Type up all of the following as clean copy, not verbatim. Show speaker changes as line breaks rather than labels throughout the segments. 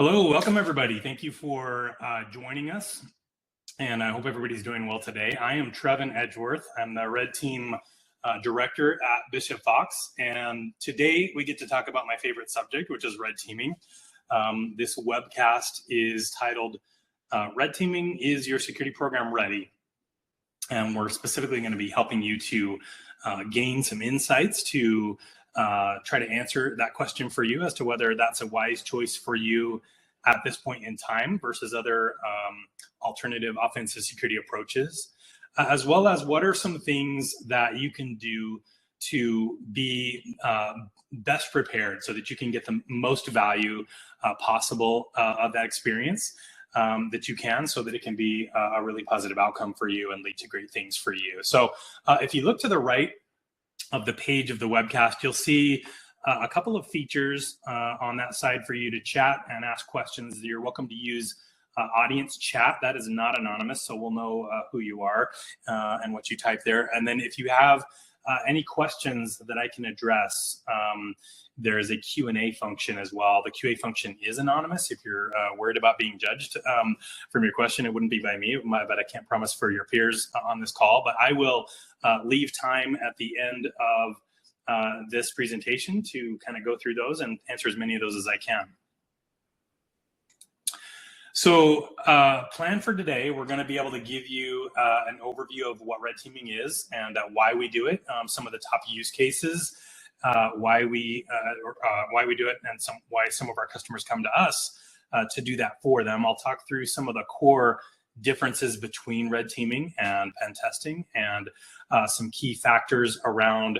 Hello, welcome everybody. Thank you for joining us, and I hope everybody's doing well today. I am Trevin Edgeworth. I'm the Red Team Director at Bishop Fox, and today we get to talk about my favorite subject, which is red teaming. This webcast is titled Red Teaming, Is Your Security Program Ready? And we're specifically going to be helping you to gain some insights to try to answer that question for you as to whether that's a wise choice for you at this point in time versus other alternative offensive security approaches, as well as what are some things that you can do to be best prepared so that you can get the most value possible of that experience that you can, so that it can be a really positive outcome for you and lead to great things for you. So if you look to the right of the page of the webcast, you'll see a couple of features on that side for you to chat and ask questions. You're welcome to use audience chat. That is not anonymous, so we'll know who you are and what you type there. And then if you have any questions that I can address, there's a Q&A function as well. The QA function is anonymous. If you're worried about being judged from your question, it wouldn't be by me, but I can't promise for your peers on this call. But I will leave time at the end of this presentation to kind of go through those and answer as many of those as I can. So plan for today, we're going to be able to give you an overview of what red teaming is and why we do it, some of the top use cases, why we do it, and why some of our customers come to us to do that for them. I'll talk through some of the core differences between red teaming and pen testing, and some key factors around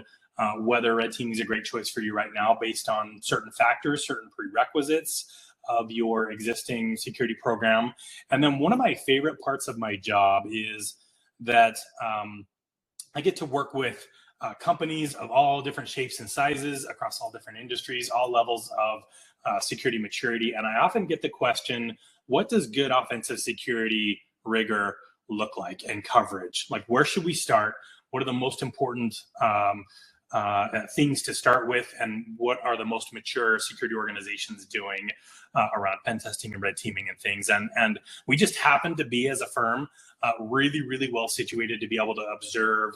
whether red teaming is a great choice for you right now based on certain factors, certain prerequisites of your existing security program. And then one of my favorite parts of my job is that I get to work with companies of all different shapes and sizes across all different industries, all levels of security maturity. And I often get the question, what does good offensive security rigor look like and coverage? Like, where should we start? What are the most important things to start with, and what are the most mature security organizations doing around pen testing and red teaming and things? And we just happen to be, as a firm, really, really well situated to be able to observe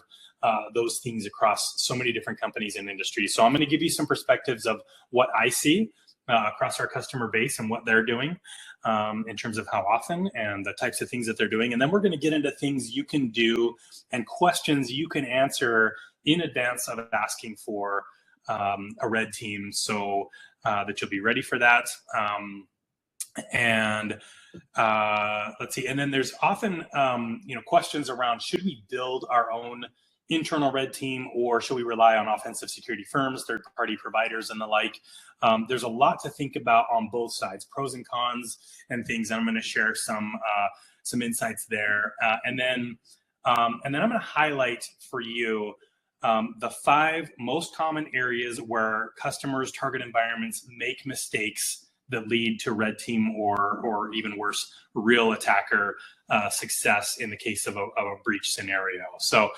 those things across so many different companies and industries. So I'm going to give you some perspectives of what I see across our customer base and what they're doing in terms of how often and the types of things that they're doing. And then we're going to get into things you can do and questions you can answer in advance of asking for a red team, so that you'll be ready for that. Let's see. And then there's often questions around, should we build our own internal red team, or should we rely on offensive security firms, third-party providers, and the like? There's a lot to think about on both sides, pros and cons and things. And I'm going to share some insights there, and then I'm going to highlight for you the 5 most common areas where customers' target environments make mistakes that lead to red team or even worse, real attacker success in the case of a breach scenario. So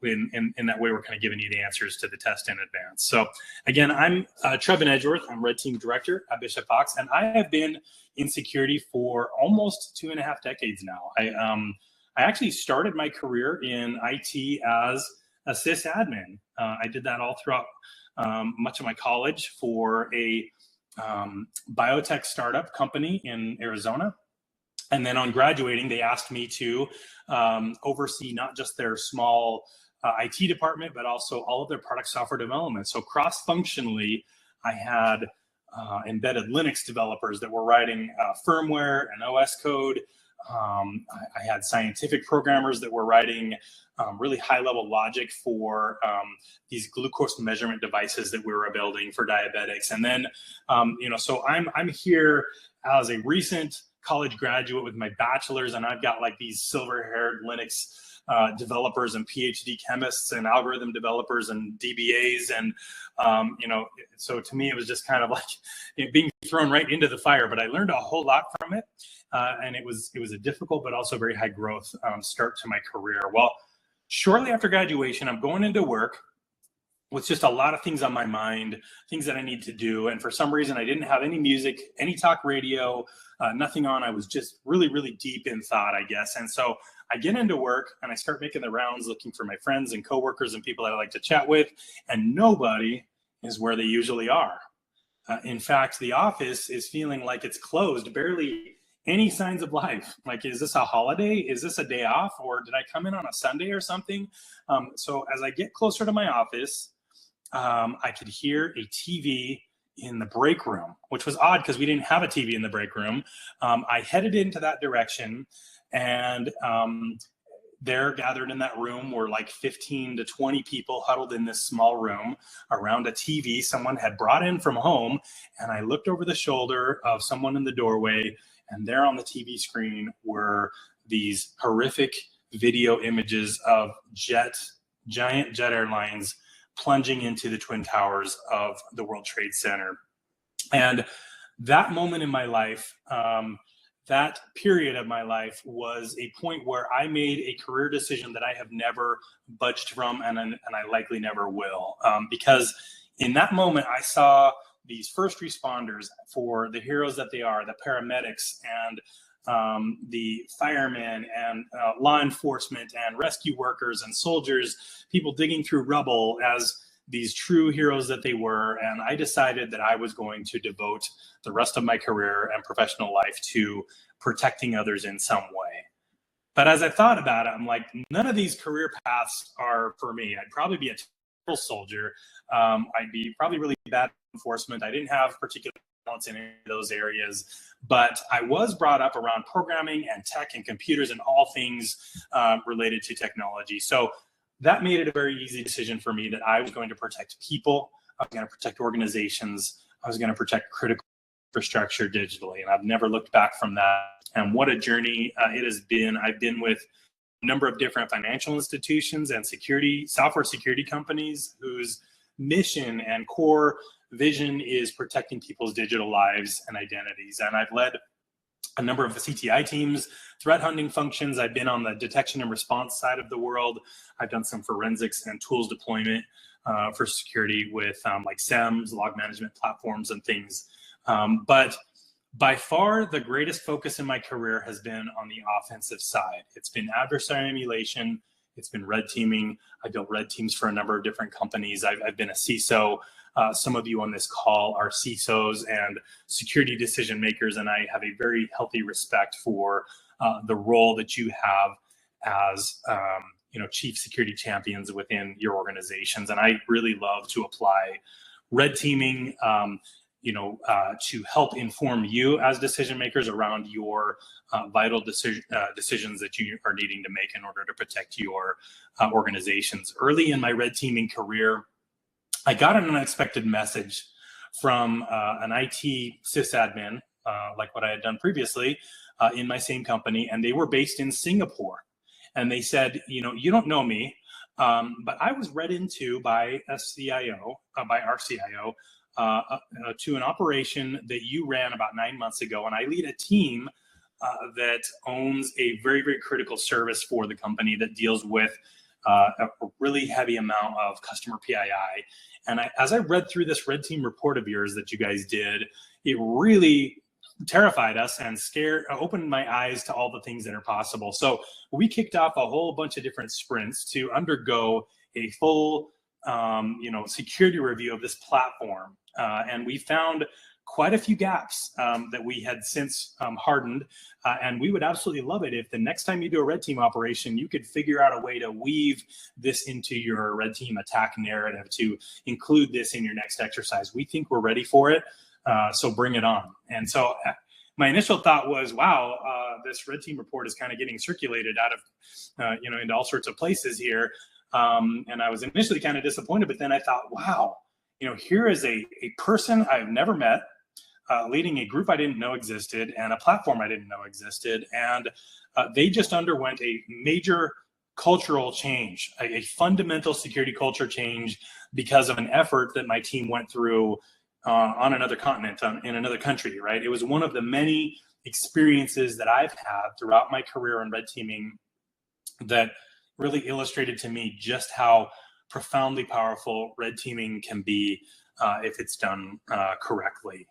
in that way, we're kind of giving you the answers to the test in advance. So again, I'm Trevin Edgeworth. I'm Red Team Director at Bishop Fox, and I have been in security for almost 2.5 decades now. I actually started my career in IT as a sysadmin. I did that all throughout much of my college for a biotech startup company in Arizona. And then on graduating, they asked me to oversee not just their small IT department, but also all of their product software development. So cross-functionally, I had embedded Linux developers that were writing firmware and OS code. I had scientific programmers that were writing really high-level logic for these glucose measurement devices that we were building for diabetics. And then, so I'm here as a recent college graduate with my bachelor's, and I've got like these silver-haired Linux developers and PhD chemists and algorithm developers and DBAs, and so to me it was just kind of like being thrown right into the fire. But I learned a whole lot from it, and it was a difficult but also very high growth start to my career. Well, shortly after graduation, I'm going into work, with just a lot of things on my mind, things that I need to do. And for some reason, I didn't have any music, any talk radio, nothing on. I was just really, really deep in thought, I guess. And so I get into work and I start making the rounds looking for my friends and coworkers and people that I like to chat with. And nobody is where they usually are. In fact, the office is feeling like it's closed, barely any signs of life. Like, is this a holiday? Is this a day off? Or did I come in on a Sunday or something? So as I get closer to my office, I could hear a TV in the break room, which was odd because we didn't have a TV in the break room. I headed into that direction, and there gathered in that room were like 15 to 20 people huddled in this small room around a TV someone had brought in from home. And I looked over the shoulder of someone in the doorway, and there on the TV screen were these horrific video images of giant jet airlines plunging into the Twin Towers of the World Trade Center. And that moment in my life, that period of my life was a point where I made a career decision that I have never budged from, and I likely never will. Because in that moment, I saw these first responders, for the heroes that they are, the paramedics and the firemen and law enforcement and rescue workers and soldiers, people digging through rubble, as these true heroes that they were. And I decided that I was going to devote the rest of my career and professional life to protecting others in some way. But as I thought about it, I'm like, none of these career paths are for me. I'd probably be a terrible soldier. I'd be probably really bad at enforcement. I didn't have particular talents in any of those areas, but I was brought up around programming and tech and computers and all things related to technology. So that made it a very easy decision for me that I was going to protect people, I was going to protect organizations, I was going to protect critical infrastructure digitally. And I've never looked back from that. And what a journey it has been. I've been with a number of different financial institutions and software security companies whose mission and core vision is protecting people's digital lives and identities. And I've led a number of the CTI teams, threat hunting functions. I've been on the detection and response side of the world. I've done some forensics and tools deployment for security with like SEMs, log management platforms and things. But by far, the greatest focus in my career has been on the offensive side. It's been adversary emulation. It's been red teaming. I built red teams for a number of different companies. I've been a CISO. Some of you on this call are CISOs and security decision makers, and I have a very healthy respect for the role that you have as chief security champions within your organizations. And I really love to apply red teaming to help inform you as decision makers around your vital decisions that you are needing to make in order to protect your organizations. Early in my red teaming career, I got an unexpected message from an IT sysadmin, like what I had done previously in my same company, and they were based in Singapore. And they said, you don't know me, but I was read into by a CIO, by our CIO, to an operation that you ran about 9 months ago. And I lead a team that owns a very, very critical service for the company that deals with a really heavy amount of customer PII. And as I read through this red team report of yours that you guys did, it really terrified us and opened my eyes to all the things that are possible. So we kicked off a whole bunch of different sprints to undergo a full security review of this platform. And we found quite a few gaps that we had since hardened. And we would absolutely love it if the next time you do a red team operation, you could figure out a way to weave this into your red team attack narrative, to include this in your next exercise. We think we're ready for it. So bring it on. And so my initial thought was, wow, this red team report is kind of getting circulated out of, into all sorts of places here. And I was initially kind of disappointed, but then I thought, wow, here is a person I've never met, leading a group I didn't know existed and a platform I didn't know existed. And they just underwent a major cultural change, a fundamental security culture change, because of an effort that my team went through on another continent, in another country, right? It was one of the many experiences that I've had throughout my career in red teaming that really illustrated to me just how profoundly powerful red teaming can be if it's done correctly.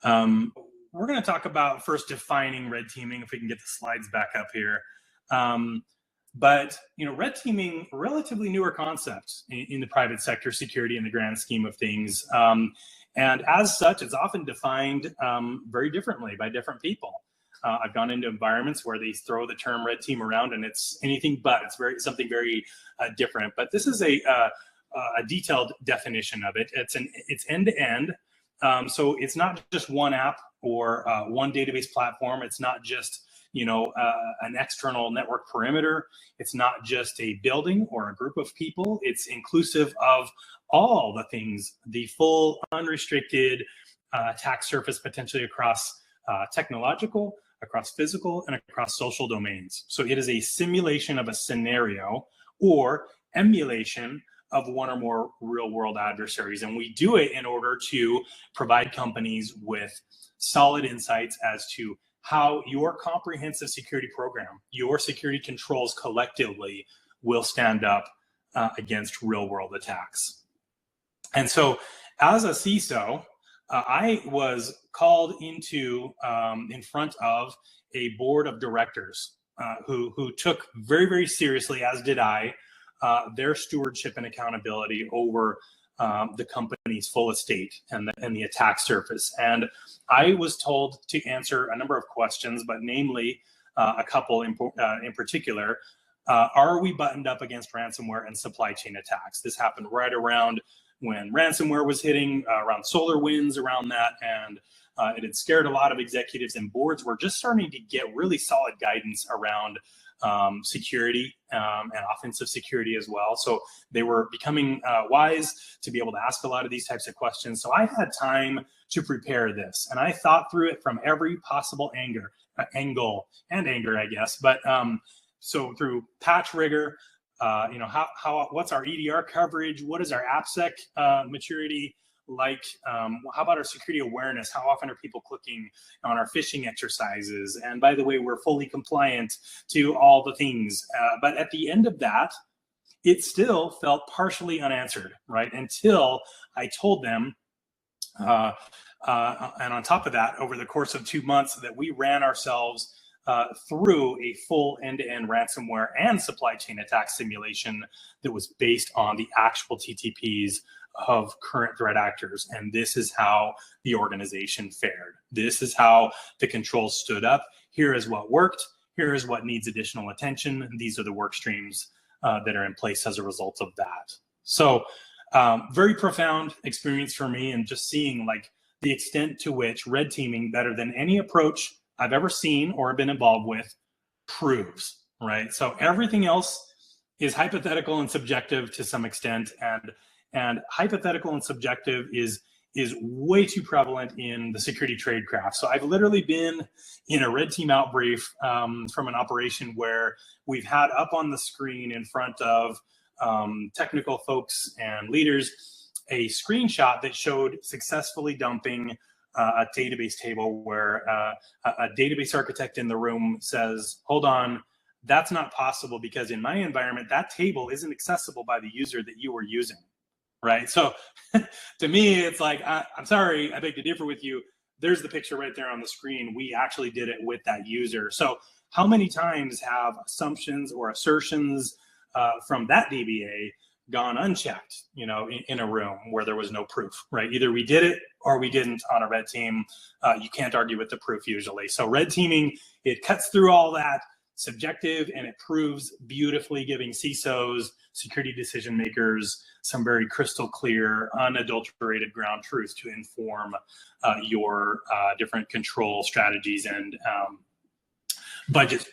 We're going to talk about first defining red teaming, if we can get the slides back up here. But red teaming, relatively newer concept in the private sector security in the grand scheme of things. And as such, it's often defined very differently by different people. I've gone into environments where they throw the term red team around, and it's anything but. It's something very different. But this is a detailed definition of it. It's end to end. So it's not just one app or one database platform. It's not just an external network perimeter. It's not just a building or a group of people. It's inclusive of all the things, the full unrestricted attack surface, potentially across technological, across physical, and across social domains. So it is a simulation of a scenario or emulation of one or more real world adversaries. And we do it in order to provide companies with solid insights as to how your comprehensive security program, your security controls collectively will stand up against real world attacks. And so as a CISO, I was called into in front of a board of directors who took very, very seriously, as did I, their stewardship and accountability over the company's full estate and the attack surface. And I was told to answer a number of questions, but namely a couple in particular. Are we buttoned up against ransomware and supply chain attacks? This happened right around when ransomware was hitting, around SolarWinds, around that, and it had scared a lot of executives, and boards were just starting to get really solid guidance around security and offensive security as well. So they were becoming wise to be able to ask a lot of these types of questions. So I had time to prepare this, and I thought through it from every possible angle and anger, I guess. But so through patch rigor, what's our EDR coverage? What is our AppSec maturity like? How about our security awareness? How often are people clicking on our phishing exercises? And by the way, we're fully compliant to all the things. But at the end of that, it still felt partially unanswered, right? Until I told them, and on top of that, over the course of 2 months, that we ran ourselves through a full end-to-end ransomware and supply chain attack simulation that was based on the actual TTPs of current threat actors. And this is how the organization fared. This is how the controls stood up. Here is what worked. Here is what needs additional attention. And these are the work streams that are in place as a result of that. So very profound experience for me, and just seeing like the extent to which red teaming, better than any approach I've ever seen or been involved with, proves, right? So everything else is hypothetical and subjective to some extent, and hypothetical and subjective is way too prevalent in the security tradecraft. So I've literally been in a red team outbrief from an operation where we've had up on the screen in front of technical folks and leaders a screenshot that showed successfully dumping a database table where a database architect in the room says, hold on, that's not possible because in my environment, that table isn't accessible by the user that you were using, right? So to me, it's like, I'm sorry, I beg to differ with you. There's the picture right there on the screen. We actually did it with that user. So how many times have assumptions or assertions from that DBA gone unchecked, in a room where there was no proof, right? Either we did it or we didn't on a red team. You can't argue with the proof usually. So red teaming, it cuts through all that subjective and it proves beautifully, giving CISOs, security decision makers, some very crystal clear, unadulterated ground truth to inform your different control strategies and budget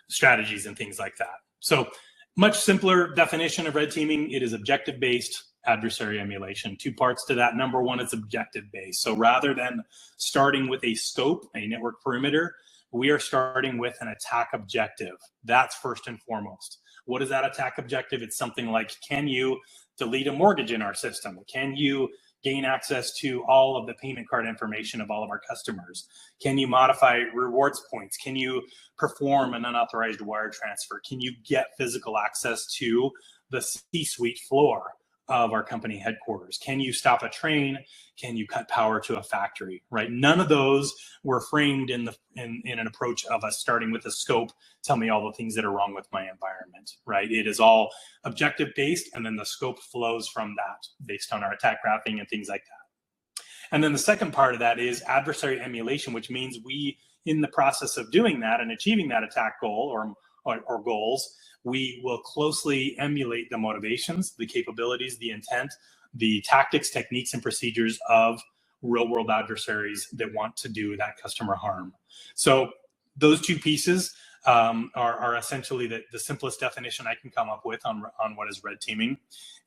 strategies and things like that. So much simpler definition of red teaming. It is objective-based adversary emulation. 2 parts to that. Number one, it's objective-based. So rather than starting with a scope, a network perimeter, we are starting with an attack objective. That's first and foremost. What is that attack objective? It's something like, can you delete a mortgage in our system? Can you gain access to all of the payment card information of all of our customers? Can you modify rewards points? Can you perform an unauthorized wire transfer? Can you get physical access to the C-suite floor of our company headquarters? Can you stop a train? Can you cut power to a factory, right? None of those were framed in an approach of us starting with a scope, tell me all the things that are wrong with my environment, right? It is all objective based, and then the scope flows from that based on our attack graphing and things like that. And then the second part of that is adversary emulation, which means we, in the process of doing that and achieving that attack goal or goals, we will closely emulate the motivations, the capabilities, the intent, the tactics, techniques, and procedures of real-world adversaries that want to do that customer harm. So those two pieces are essentially the simplest definition I can come up with on what is red teaming,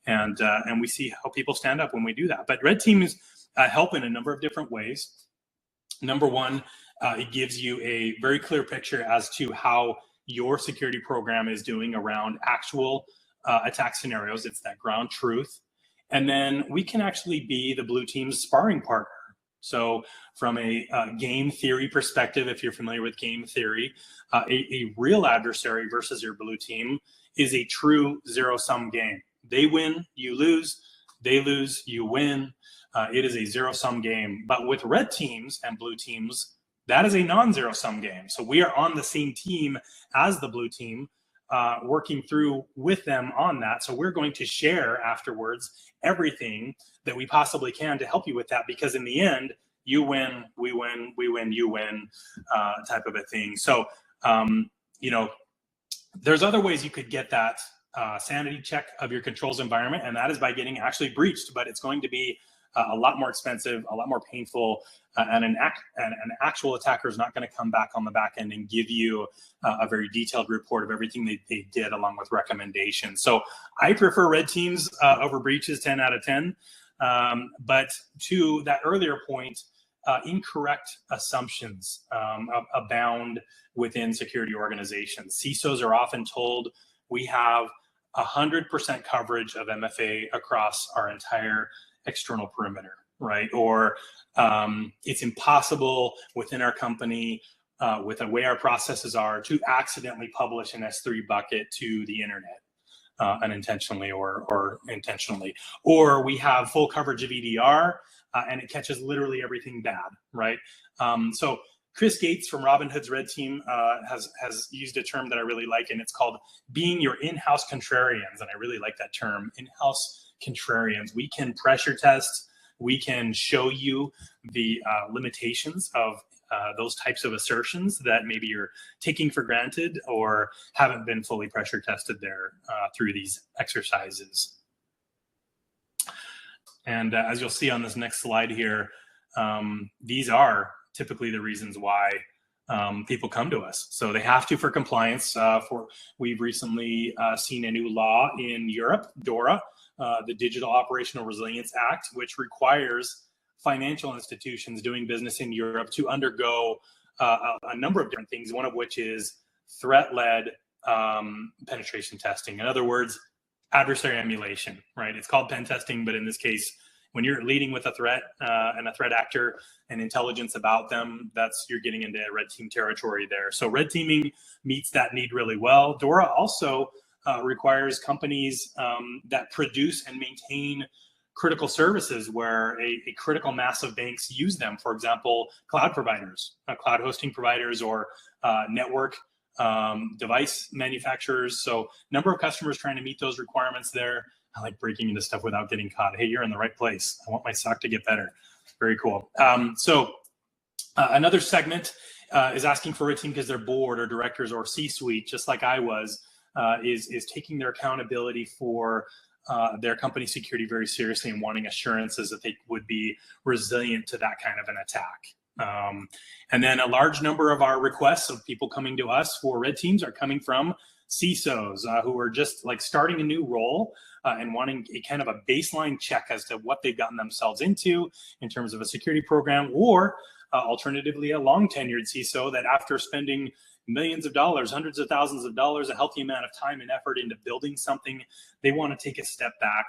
and we see how people stand up when we do that. But red teams help in a number of different ways. Number one, it gives you a very clear picture as to how your security program is doing around actual attack scenarios. It's that ground truth. And then we can actually be the blue team's sparring partner. So from a game theory perspective, if you're familiar with game theory, a real adversary versus your blue team is a true zero-sum game. They win, you lose. They lose, you win. It is a zero-sum game. But with red teams and blue teams, that is a non-zero-sum game. So we are on the same team as the blue team, working through with them on that. So we're going to share afterwards everything that we possibly can to help you with that, because in the end, you win, we win, we win, you win, type of a thing. So, there's other ways you could get that sanity check of your controls environment, and that is by getting actually breached, but it's going to be a lot more expensive, a lot more painful, and an actual attacker is not going to come back on the back end and give you a very detailed report of everything they did along with recommendations. So I prefer red teams over breaches 10 out of 10. But to that earlier point, incorrect assumptions abound within security organizations. CISOs are often told we have 100% coverage of MFA across our entire external perimeter, right? Or it's impossible within our company, with the way our processes are, to accidentally publish an S3 bucket to the internet, unintentionally or intentionally. Or we have full coverage of EDR, and it catches literally everything bad, right? So Chris Gates from Robinhood's Red Team has used a term that I really like, and it's called being your in-house contrarians. And I really like that term, in-house contrarians. We can pressure test, we can show you the limitations of those types of assertions that maybe you're taking for granted or haven't been fully pressure tested there through these exercises. And as you'll see on this next slide here, these are typically the reasons why people come to us. So they have to for compliance. We've recently seen a new law in Europe, DORA, the Digital Operational Resilience Act, which requires financial institutions doing business in Europe to undergo a number of different things, one of which is threat-led penetration testing. In other words, adversary emulation, right? It's called pen testing, but in this case, when you're leading with a threat and a threat actor and intelligence about them, you're getting into red team territory there. So red teaming meets that need really well. DORA also requires companies that produce and maintain critical services where a critical mass of banks use them. For example, cloud providers, cloud hosting providers, or network device manufacturers. So number of customers trying to meet those requirements there. I like breaking into stuff without getting caught. Hey, you're in the right place. I want my SOC to get better. Very cool. Another segment is asking for a team because their board or directors or C-suite, just like I was, is taking their accountability for their company security very seriously and wanting assurances that they would be resilient to that kind of an attack. And then a large number of our requests of people coming to us for red teams are coming from CISOs who are just like starting a new role and wanting a kind of a baseline check as to what they've gotten themselves into in terms of a security program, or alternatively, a long tenured CISO that after spending millions of dollars, hundreds of thousands of dollars, a healthy amount of time and effort into building something, they want to take a step back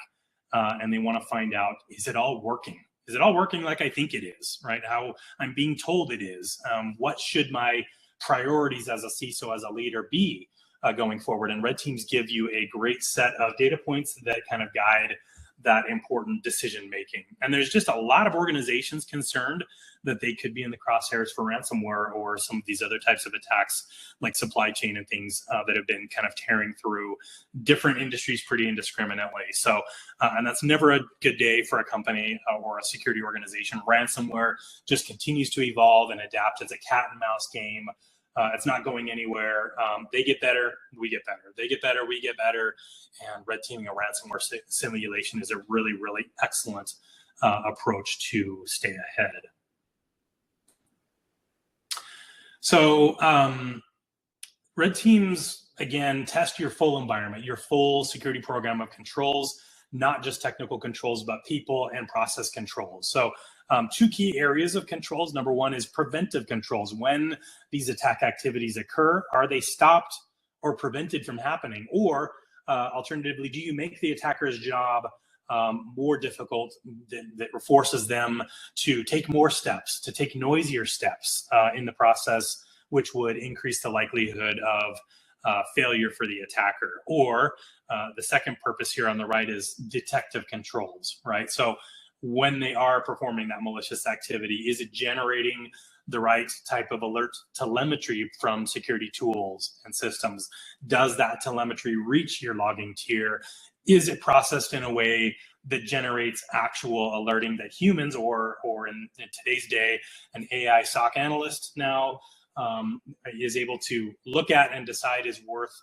and they want to find out, is it all working? Is it all working like I think it is, right? How I'm being told it is? What should my priorities as a CISO, as a leader be going forward. And red teams give you a great set of data points that kind of guide that important decision making. And there's just a lot of organizations concerned that they could be in the crosshairs for ransomware or some of these other types of attacks like supply chain and things that have been kind of tearing through different industries pretty indiscriminately. So, and that's never a good day for a company or a security organization. Ransomware just continues to evolve and adapt. It's a cat and mouse game. It's not going anywhere. They get better, we get better. They get better, we get better. And red teaming a ransomware simulation is a really, really excellent approach to stay ahead. So red teams, again, test your full environment, your full security program of controls, not just technical controls, but people and process controls. So two key areas of controls. Number one is preventive controls. When these attack activities occur, are they stopped or prevented from happening? Or alternatively, do you make the attacker's job more difficult that forces them to take more steps, to take noisier steps in the process, which would increase the likelihood of failure for the attacker? Or the second purpose here on the right is detective controls, right? So when they are performing that malicious activity, is it generating the right type of alert telemetry from security tools and systems? Does that telemetry reach your logging tier? Is it processed in a way that generates actual alerting that humans or in today's day, an AI SOC analyst now is able to look at and decide is worth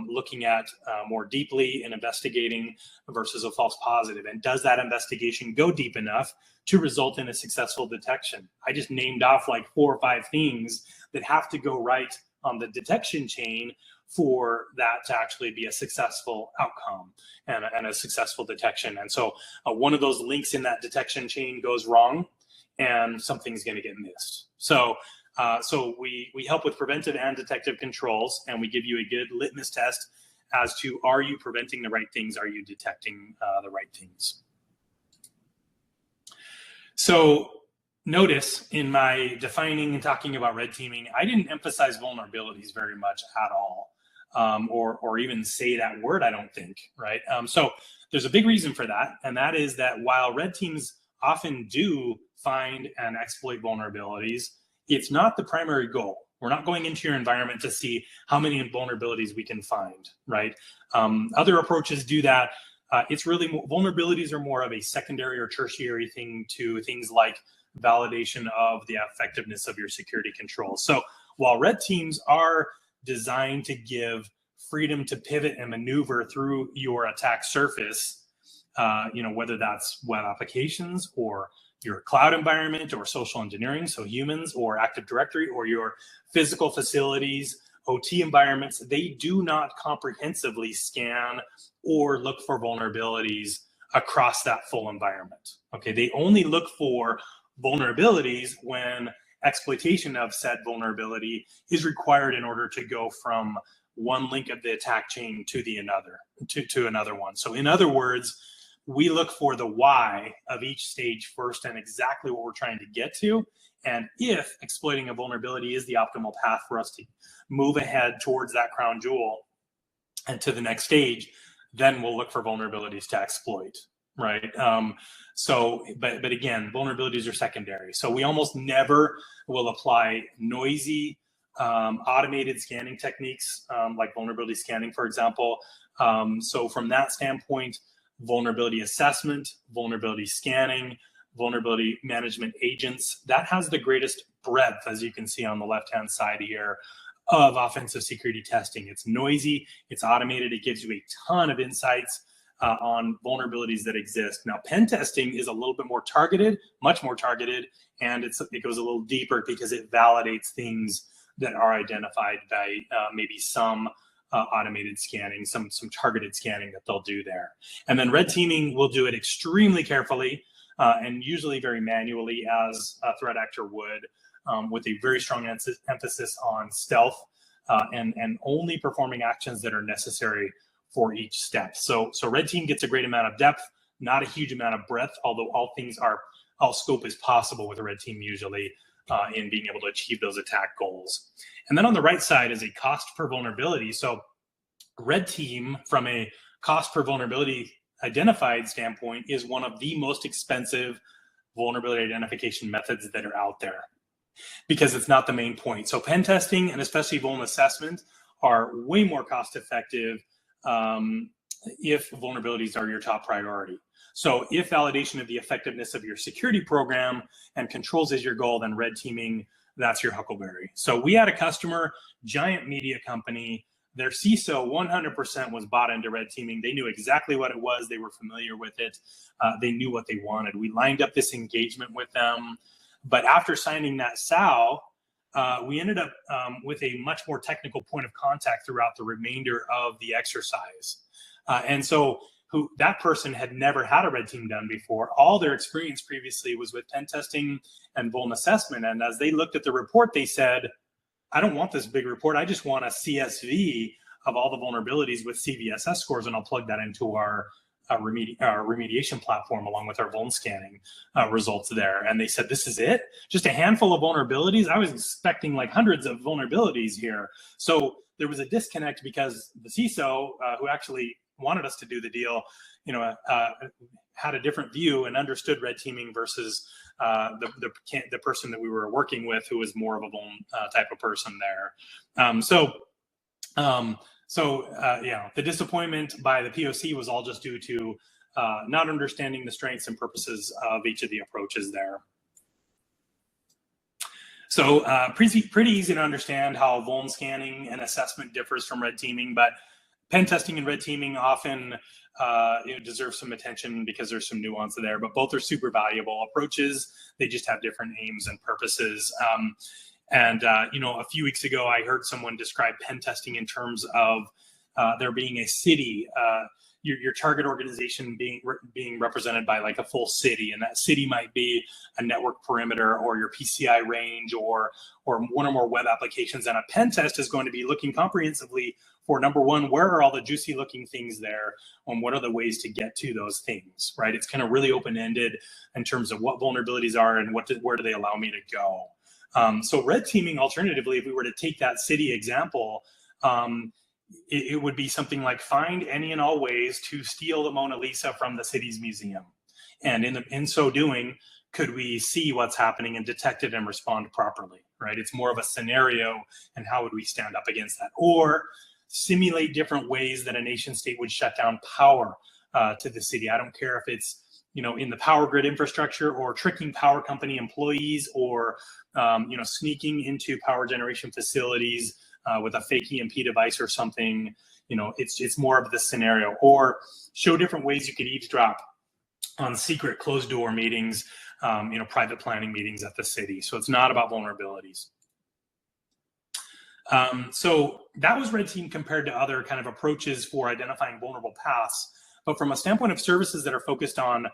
looking at more deeply and investigating versus a false positive? And does that investigation go deep enough to result in a successful detection? I just named off like 4 or 5 things that have to go right on the detection chain for that to actually be a successful outcome and a successful detection. And so one of those links in that detection chain goes wrong and something's going to get missed. So we help with preventive and detective controls, and we give you a good litmus test as to, are you preventing the right things? Are you detecting the right things? So notice in my defining and talking about red teaming, I didn't emphasize vulnerabilities very much at all, or even say that word, I don't think, right? So there's a big reason for that, and that is that while red teams often do find and exploit vulnerabilities, it's not the primary goal. We're not going into your environment to see how many vulnerabilities we can find, right? Other approaches do that. It's really, vulnerabilities are more of a secondary or tertiary thing to things like validation of the effectiveness of your security controls. So while red teams are designed to give freedom to pivot and maneuver through your attack surface, whether that's web applications or your cloud environment or social engineering, so humans, or Active Directory, or your physical facilities, OT environments, they do not comprehensively scan or look for vulnerabilities across that full environment. Okay, they only look for vulnerabilities when exploitation of said vulnerability is required in order to go from one link of the attack chain to another one. So in other words, we look for the why of each stage first and exactly what we're trying to get to. And if exploiting a vulnerability is the optimal path for us to move ahead towards that crown jewel and to the next stage, then we'll look for vulnerabilities to exploit, right? But again, vulnerabilities are secondary. So we almost never will apply noisy, automated scanning techniques, like vulnerability scanning, for example. So from that standpoint, vulnerability assessment, vulnerability scanning, vulnerability management agents, that has the greatest breadth, as you can see on the left-hand side here, of offensive security testing. It's noisy, it's automated, it gives you a ton of insights on vulnerabilities that exist. Now, pen testing is a little bit more targeted, much more targeted, and it goes a little deeper because it validates things that are identified by maybe some automated scanning, some targeted scanning that they'll do there. And then red teaming will do it extremely carefully and usually very manually, as a threat actor would, with a very strong emphasis on stealth and only performing actions that are necessary for each step. So red team gets a great amount of depth, not a huge amount of breadth, although all scope is possible with a red team usually. in being able to achieve those attack goals. And then on the right side is a cost per vulnerability. So red team, from a cost per vulnerability identified standpoint, is one of the most expensive vulnerability identification methods that are out there, because it's not the main point. So pen testing and especially vuln assessment are way more cost effective if vulnerabilities are your top priority. So if validation of the effectiveness of your security program and controls is your goal, then red teaming, that's your huckleberry. So we had a customer, giant media company, their CISO 100% was bought into red teaming. They knew exactly what it was. They were familiar with it. They knew what they wanted. We lined up this engagement with them. But after signing that SAL, we ended up with a much more technical point of contact throughout the remainder of the exercise. And so that person had never had a red team done before. All their experience previously was with pen testing and vuln assessment. And as they looked at the report, they said, I don't want this big report. I just want a CSV of all the vulnerabilities with CVSS scores, and I'll plug that into our remediation platform along with our vuln scanning results there. And they said, this is it? Just a handful of vulnerabilities? I was expecting like hundreds of vulnerabilities here. So there was a disconnect because the CISO, who actually wanted us to do the deal, had a different view and understood red teaming versus the person that we were working with, who was more of a vuln type of person there. The disappointment by the POC was all just due to not understanding the strengths and purposes of each of the approaches there. So pretty easy to understand how vuln scanning and assessment differs from red teaming, but pen testing and red teaming often deserve some attention because there's some nuance there, but both are super valuable approaches. They just have different aims and purposes. A few weeks ago, I heard someone describe pen testing in terms of there being a city, your target organization being represented by like a full city, and that city might be a network perimeter or your PCI range or one or more web applications. And a pen test is going to be looking comprehensively for, number one, where are all the juicy looking things there, and what are the ways to get to those things, right? It's kind of really open-ended in terms of what vulnerabilities are and where do they allow me to go. So red teaming, alternatively, if we were to take that city example, it would be something like find any and all ways to steal the Mona Lisa from the city's museum. And in so doing, could we see what's happening and detect it and respond properly, right? It's more of a scenario, and how would we stand up against that? Or simulate different ways that a nation state would shut down power to the city. I don't care if it's in the power grid infrastructure, or tricking power company employees, or sneaking into power generation facilities with a fake EMP device or something. It's more of the scenario. Or show different ways you could eavesdrop on secret closed door meetings, private planning meetings at the city. So it's not about vulnerabilities. So that was red team compared to other kind of approaches for identifying vulnerable paths. But from a standpoint of services that are focused on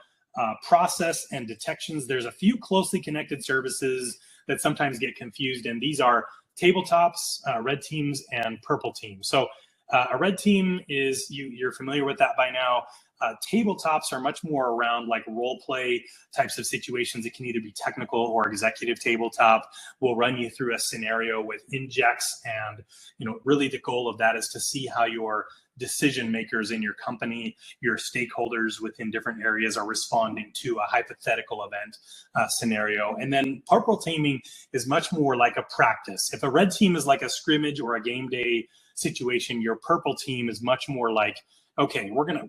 process and detections, there's a few closely connected services that sometimes get confused, and these are tabletops, red teams, and purple teams. So a red team is, you're familiar with that by now. Tabletops are much more around like role play types of situations. It can either be technical or executive tabletop. We'll run you through a scenario with injects, and really the goal of that is to see how your decision makers in your company, your stakeholders within different areas, are responding to a hypothetical event scenario. And then purple teaming is much more like a practice. If a red team is like a scrimmage or a game day situation, your purple team is much more like, okay, we're going to,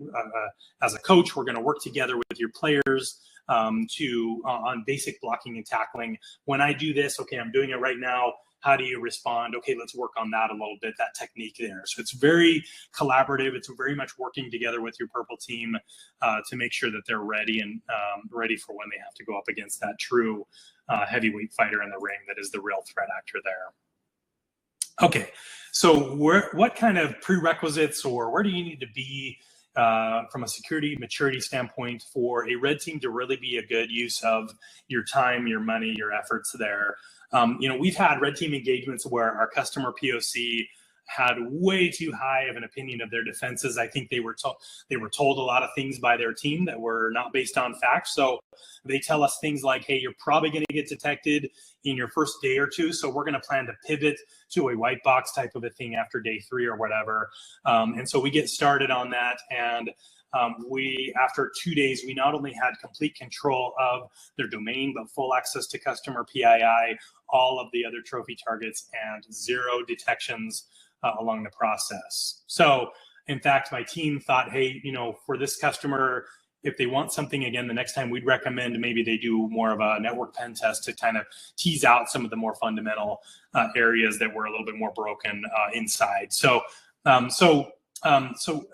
as a coach, we're going to work together with your players on basic blocking and tackling. When I do this, okay, I'm doing it right now. How do you respond? Okay, let's work on that a little bit, that technique there. So it's very collaborative. It's very much working together with your purple team to make sure that they're ready and ready for when they have to go up against that true heavyweight fighter in the ring that is the real threat actor there. Okay, so what kind of prerequisites, or where do you need to be from a security maturity standpoint for a red team to really be a good use of your time, your money, your efforts there? We've had red team engagements where our customer POC had way too high of an opinion of their defenses. I think they were told a lot of things by their team that were not based on fact. So they tell us things like, hey, you're probably going to get detected in your first day or two, so we're going to plan to pivot to a white box type of a thing after day 3 or whatever. And so we get started on that, and after 2 days, we not only had complete control of their domain, but full access to customer PII, all of the other trophy targets, and 0 detections along the process. So in fact, my team thought, hey, for this customer, if they want something again the next time, we'd recommend maybe they do more of a network pen test to kind of tease out some of the more fundamental areas that were a little bit more broken inside. So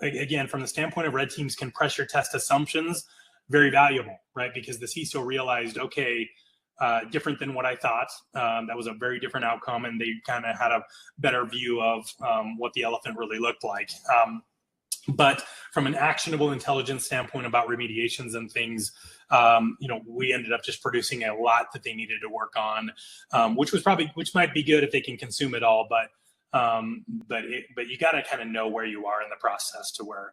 again, from the standpoint of red teams can pressure test assumptions, very valuable, right? Because the CISO realized, okay, different than what I thought. That was a very different outcome, and they kind of had a better view of what the elephant really looked like. But from an actionable intelligence standpoint about remediations and things, we ended up just producing a lot that they needed to work on, which might be good if they can consume it all, but you got to kind of know where you are in the process to where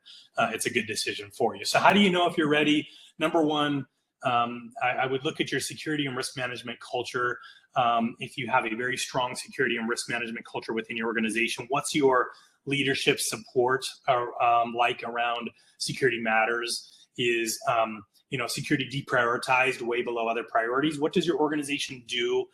it's a good decision for you. So how do you know if you're ready? Number one, I would look at your security and risk management culture. If you have a very strong security and risk management culture within your organization, what's your leadership support like around security matters? Is security deprioritized way below other priorities? What does your organization do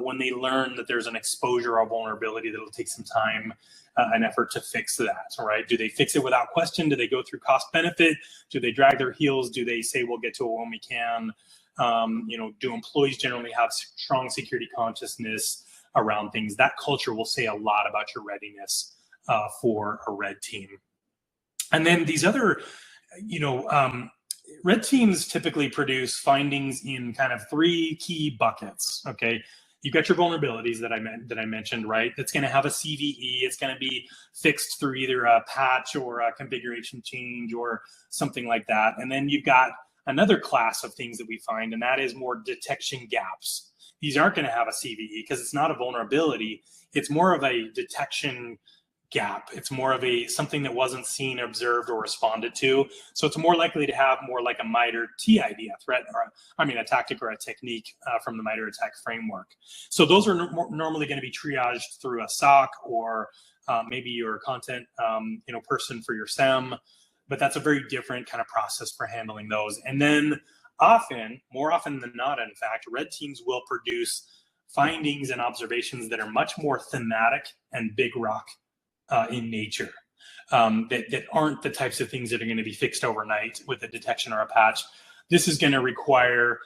when they learn that there's an exposure or vulnerability that will take some time and effort to fix that, right? Do they fix it without question? Do they go through cost benefit? Do they drag their heels? Do they say, we'll get to it when we can? Do employees generally have strong security consciousness around things? That culture will say a lot about your readiness for a red team. And then these other, red teams typically produce findings in kind of 3 key buckets, okay? You've got your vulnerabilities that I mentioned, right? That's going to have a CVE. It's going to be fixed through either a patch or a configuration change or something like that. And then you've got another class of things that we find, and that is more detection gaps. These aren't going to have a CVE because it's not a vulnerability. It's more of a detection gap. It's more of something that wasn't seen, observed, or responded to. So it's more likely to have more like a MITRE TID, a threat, or a tactic or a technique from the MITRE ATT&CK framework. So those are normally going to be triaged through a SOC or maybe your content, person for your SEM, but that's a very different kind of process for handling those. And then more often than not, in fact, red teams will produce findings and observations that are much more thematic and big rock in nature, that aren't the types of things that are going to be fixed overnight with a detection or a patch. This is going to require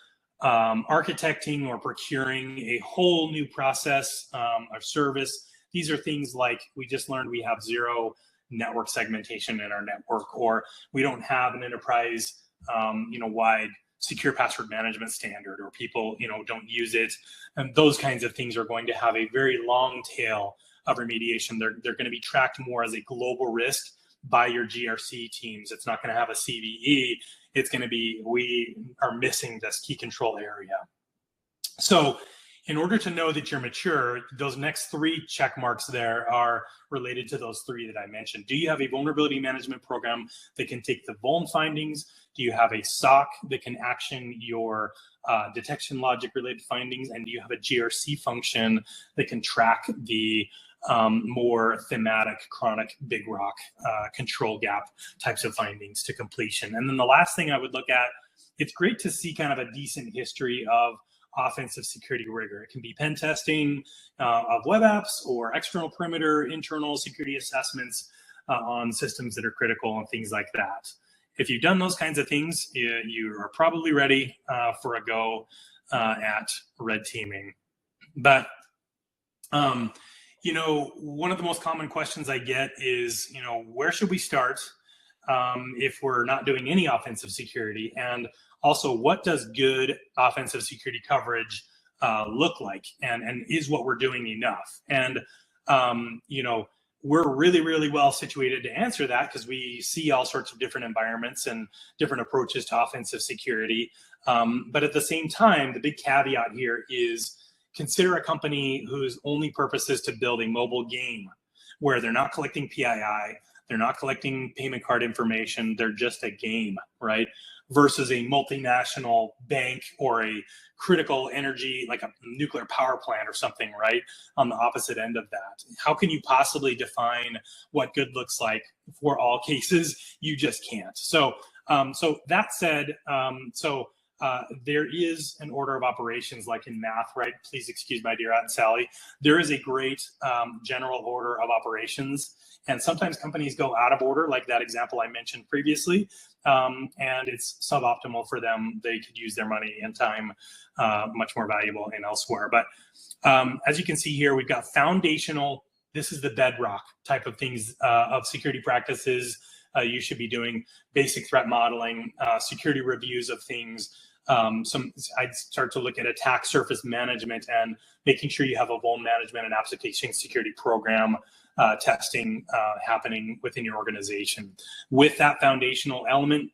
architecting or procuring a whole new process or service. These are things like we just learned we have 0 network segmentation in our network, or we don't have an enterprise wide secure password management standard, or people don't use it. And those kinds of things are going to have a very long tail of remediation. They're going to be tracked more as a global risk by your GRC teams. It's not going to have a CVE. It's going to be, we are missing this key control area. So in order to know that you're mature, those next 3 check marks there are related to those 3 that I mentioned. Do you have a vulnerability management program that can take the vuln findings? Do you have a SOC that can action your detection logic related findings? And do you have a GRC function that can track the more thematic, chronic, big rock, control gap types of findings to completion? And then the last thing I would look at, it's great to see kind of a decent history of offensive security rigor. It can be pen testing of web apps or external perimeter, internal security assessments on systems that are critical and things like that. If you've done those kinds of things, you are probably ready for a go at red teaming. But one of the most common questions I get is, where should we start if we're not doing any offensive security? And also, what does good offensive security coverage look like? And is what we're doing enough? And, we're really, really well situated to answer that because we see all sorts of different environments and different approaches to offensive security. But at the same time, the big caveat here is consider a company whose only purpose is to build a mobile game. where they're not collecting PII, they're not collecting payment card information, they're just a game, right? Versus a multinational bank or a critical energy, like a nuclear power plant or something, right? On the opposite end of that. How can you possibly define what good looks like for all cases? You just can't. So, so that said, there is an order of operations like in math, right? Please excuse my dear Aunt Sally. There is a great general order of operations. And sometimes companies go out of order, like that example I mentioned previously, and it's suboptimal for them. They could use their money and time much more valuable and elsewhere. But as you can see here, we've got foundational, this is the bedrock type of things of security practices. You should be doing basic threat modeling, security reviews of things. I'd start to look at attack surface management and making sure you have a vuln management and application security program testing happening within your organization. With that foundational element,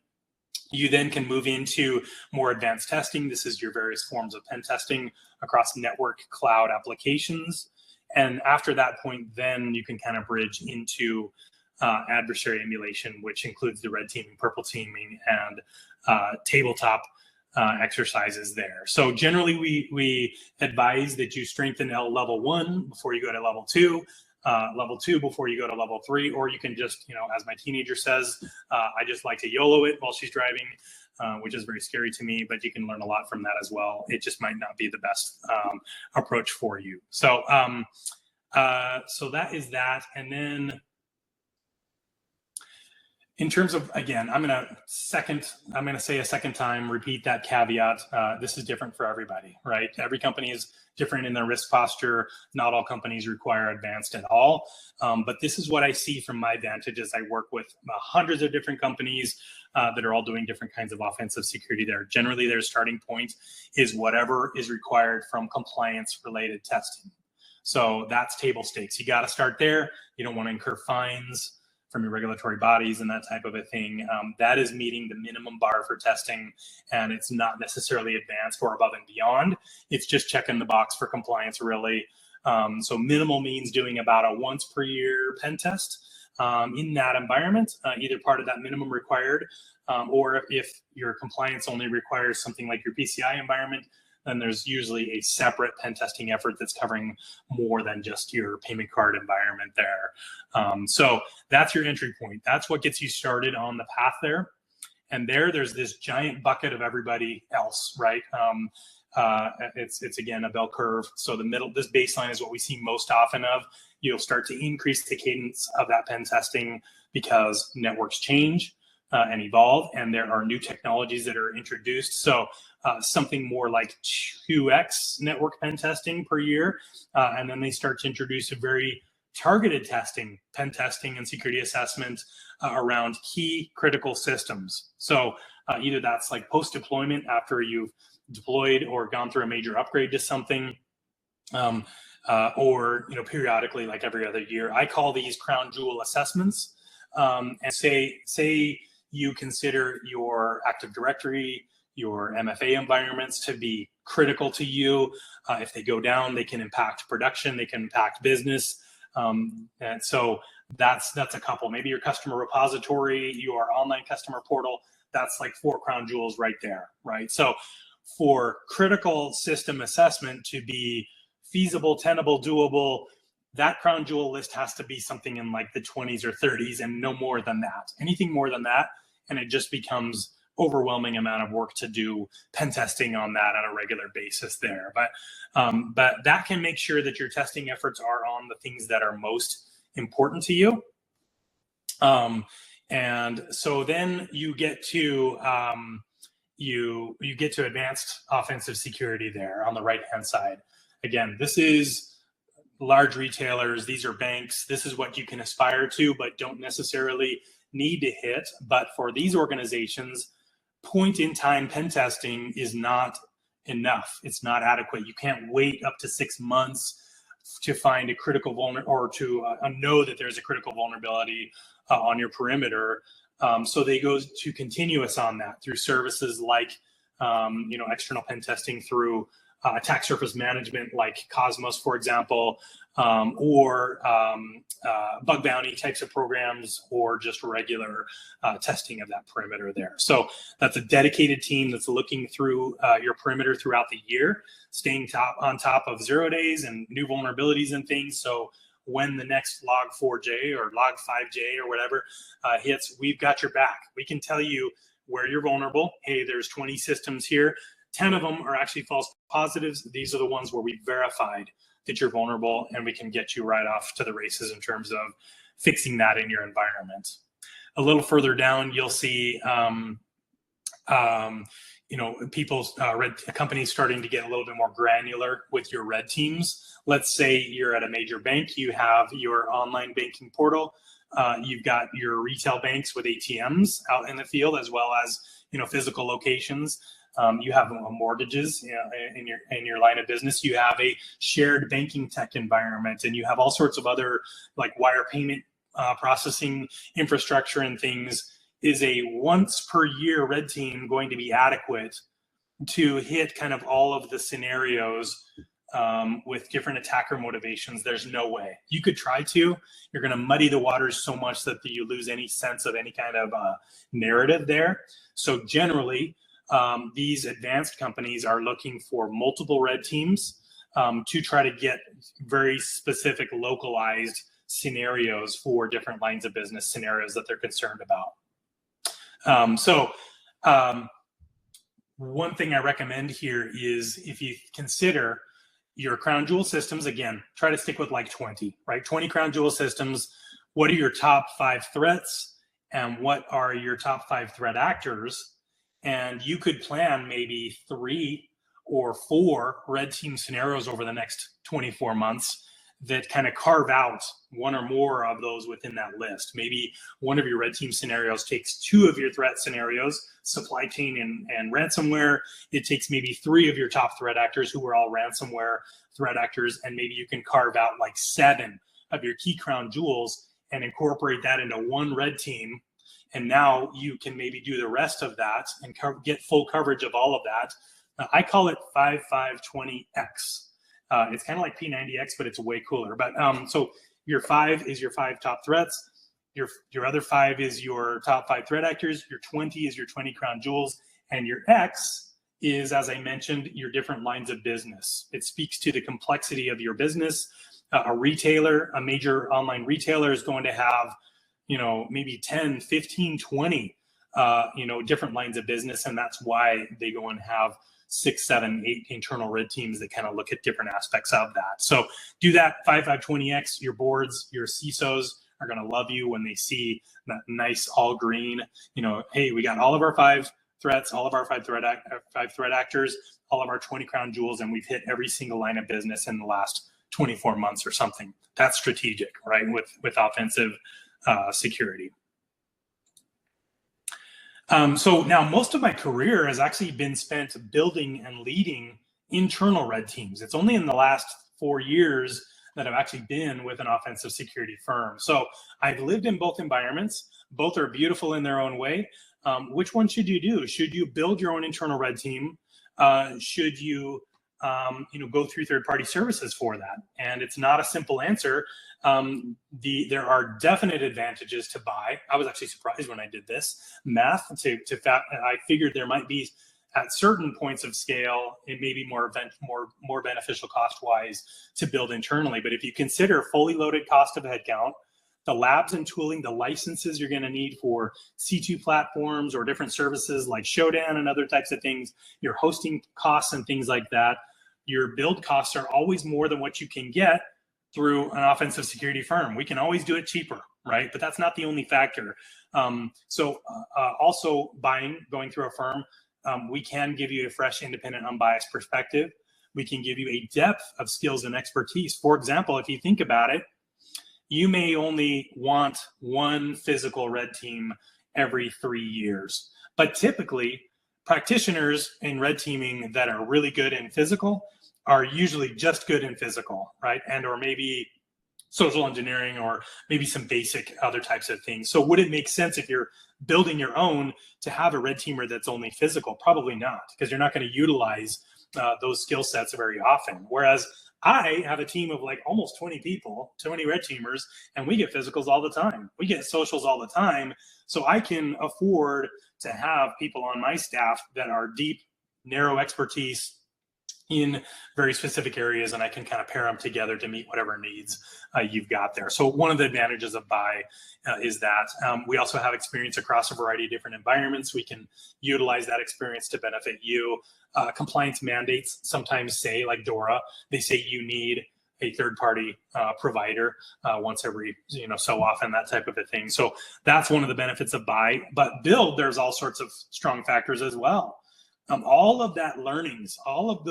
you then can move into more advanced testing. This is your various forms of pen testing across network cloud applications. And after that point, then you can kind of bridge into adversary emulation, which includes the red teaming, purple teaming, and tabletop exercises there. So generally, we advise that you strengthen level 1 before you go to level 2. Level 2 before you go to level 3, or you can just, you know, as my teenager says, I just like to YOLO it while she's driving, which is very scary to me, but you can learn a lot from that as well. It just might not be the best approach for you. So, so that is that. And then in terms of, again, I'm going to say a second time, repeat that caveat. This is different for everybody, right? Every company is different in their risk posture. Not all companies require advanced at all. But this is what I see from my vantage as I work with hundreds of different companies that are all doing different kinds of offensive security there. Generally, their starting point is whatever is required from compliance related testing. So that's table stakes. You got to start there. You don't want to incur fines from your regulatory bodies and that type of a thing. That is meeting the minimum bar for testing, and it's not necessarily advanced or above and beyond. It's just checking the box for compliance, really. So minimal means doing about a once per year pen test in that environment, either part of that minimum required, or if your compliance only requires something like your PCI environment, then there's usually a separate pen testing effort that's covering more than just your payment card environment there. So that's your entry point. That's what gets you started on the path there. And there's this giant bucket of everybody else, right? It's again, a bell curve. So the middle, this baseline is what we see most often of. You'll start to increase the cadence of that pen testing because networks change and evolve, and there are new technologies that are introduced. So something more like 2x network pen testing per year. And then they start to introduce a very targeted testing, pen testing and security assessment around key critical systems. So either that's like post-deployment after you've deployed or gone through a major upgrade to something, or periodically, like every other year. I call these crown jewel assessments. And say you consider your Active Directory, your MFA environments to be critical to you. If they go down, they can impact production, they can impact business. And so that's a couple. Maybe your customer repository, your online customer portal, that's like 4 crown jewels right there, right? So for critical system assessment to be feasible, tenable, doable, that crown jewel list has to be something in like the 20s or 30s and no more than that. Anything more than that, and it just becomes overwhelming amount of work to do pen testing on that on a regular basis there. But that can make sure that your testing efforts are on the things that are most important to you. And so then you get to you get to advanced offensive security there on the right hand side. Again, this is large retailers, these are banks, this is what you can aspire to but don't necessarily need to hit. But for these organizations, point in time pen testing is not enough. It's not adequate. You can't wait up to 6 months to find a critical vulnerability or to know that there's a critical vulnerability on your perimeter. So they go to continuous on that through services like external pen testing through attack surface management like Cosmos, for example, or bug bounty types of programs, or just regular testing of that perimeter there. So that's a dedicated team that's looking through your perimeter throughout the year, staying on top of 0 days and new vulnerabilities and things. So when the next log4j or log5j or whatever hits, we've got your back. We can tell you where you're vulnerable. Hey, there's 20 systems here. 10 of them are actually false positives. These are the ones where we verified that you're vulnerable, and we can get you right off to the races in terms of fixing that in your environment. A little further down, you'll see companies starting to get a little bit more granular with your red teams. Let's say you're at a major bank, you have your online banking portal, you've got your retail banks with ATMs out in the field, as well as physical locations. You have mortgages in your line of business. You have a shared banking tech environment, and you have all sorts of other like wire payment processing infrastructure and things. Is a once per year red team going to be adequate to hit kind of all of the scenarios with different attacker motivations? There's no way. You could try to. You're going to muddy the waters so much that you lose any sense of any kind of narrative there. So generally, these advanced companies are looking for multiple red teams to try to get very specific localized scenarios for different lines of business scenarios that they're concerned about. One thing I recommend here is, if you consider your crown jewel systems, again, try to stick with like 20, right? 20 crown jewel systems. What are your top 5 threats, and what are your top 5 threat actors? And you could plan maybe 3 or 4 red team scenarios over the next 24 months that kind of carve out one or more of those within that list. Maybe one of your red team scenarios takes 2 of your threat scenarios, supply chain and ransomware. It takes maybe 3 of your top threat actors who are all ransomware threat actors, and maybe you can carve out like 7 of your key crown jewels and incorporate that into one red team. And now you can maybe do the rest of that and get full coverage of all of that. I call it 5520X. It's kind of like P90X, but it's way cooler. But so your 5 is your 5 top threats. Your other 5 is your top 5 threat actors. Your 20 is your 20 crown jewels. And your X is, as I mentioned, your different lines of business. It speaks to the complexity of your business. A retailer, a major online retailer, is going to have, maybe 10, 15, 20, different lines of business. And that's why they go and have 6, 7, 8 internal red teams that kind of look at different aspects of that. So do that 5520X. Your boards, your CISOs are going to love you when they see that nice all green. Hey, we got all of our 5 threats, all of our 5 threat actors, all of our 20 crown jewels, and we've hit every single line of business in the last 24 months or something. That's strategic, right? With offensive security. So now most of my career has actually been spent building and leading internal red teams. It's only in the last 4 years that I've actually been with an offensive security firm. So I've lived in both environments. Both are beautiful in their own way. Which one should you do? Should you build your own internal red team? Should you go through third-party services for that? And it's not a simple answer. There are definite advantages to buy. I was actually surprised when I did this math. I figured there might be, at certain points of scale, it may be more beneficial cost-wise to build internally. But if you consider fully loaded cost of headcount, the labs and tooling, the licenses you're going to need for C2 platforms or different services like Shodan and other types of things, your hosting costs and things like that, your build costs are always more than what you can get through an offensive security firm. We can always do it cheaper, right? But that's not the only factor. Also going through a firm, we can give you a fresh, independent, unbiased perspective. We can give you a depth of skills and expertise. For example, if you think about it, you may only want one physical red team every 3 years. But typically, practitioners in red teaming that are really good in physical are usually just good in physical, right? And or maybe social engineering or maybe some basic other types of things. So would it make sense if you're building your own to have a red teamer that's only physical? Probably not, because you're not going to utilize those skill sets very often. Whereas I have a team of like almost 20 people, 20 red teamers, and we get physicals all the time. We get socials all the time. So I can afford to have people on my staff that are deep, narrow expertise in very specific areas, and I can kind of pair them together to meet whatever needs you've got there. So one of the advantages of buy is that we also have experience across a variety of different environments. We can utilize that experience to benefit you. Compliance mandates sometimes say, like DORA, they say you need a third-party provider once every so often, that type of a thing. So that's one of the benefits of buy. But build, there's all sorts of strong factors as well. All of that learnings, all of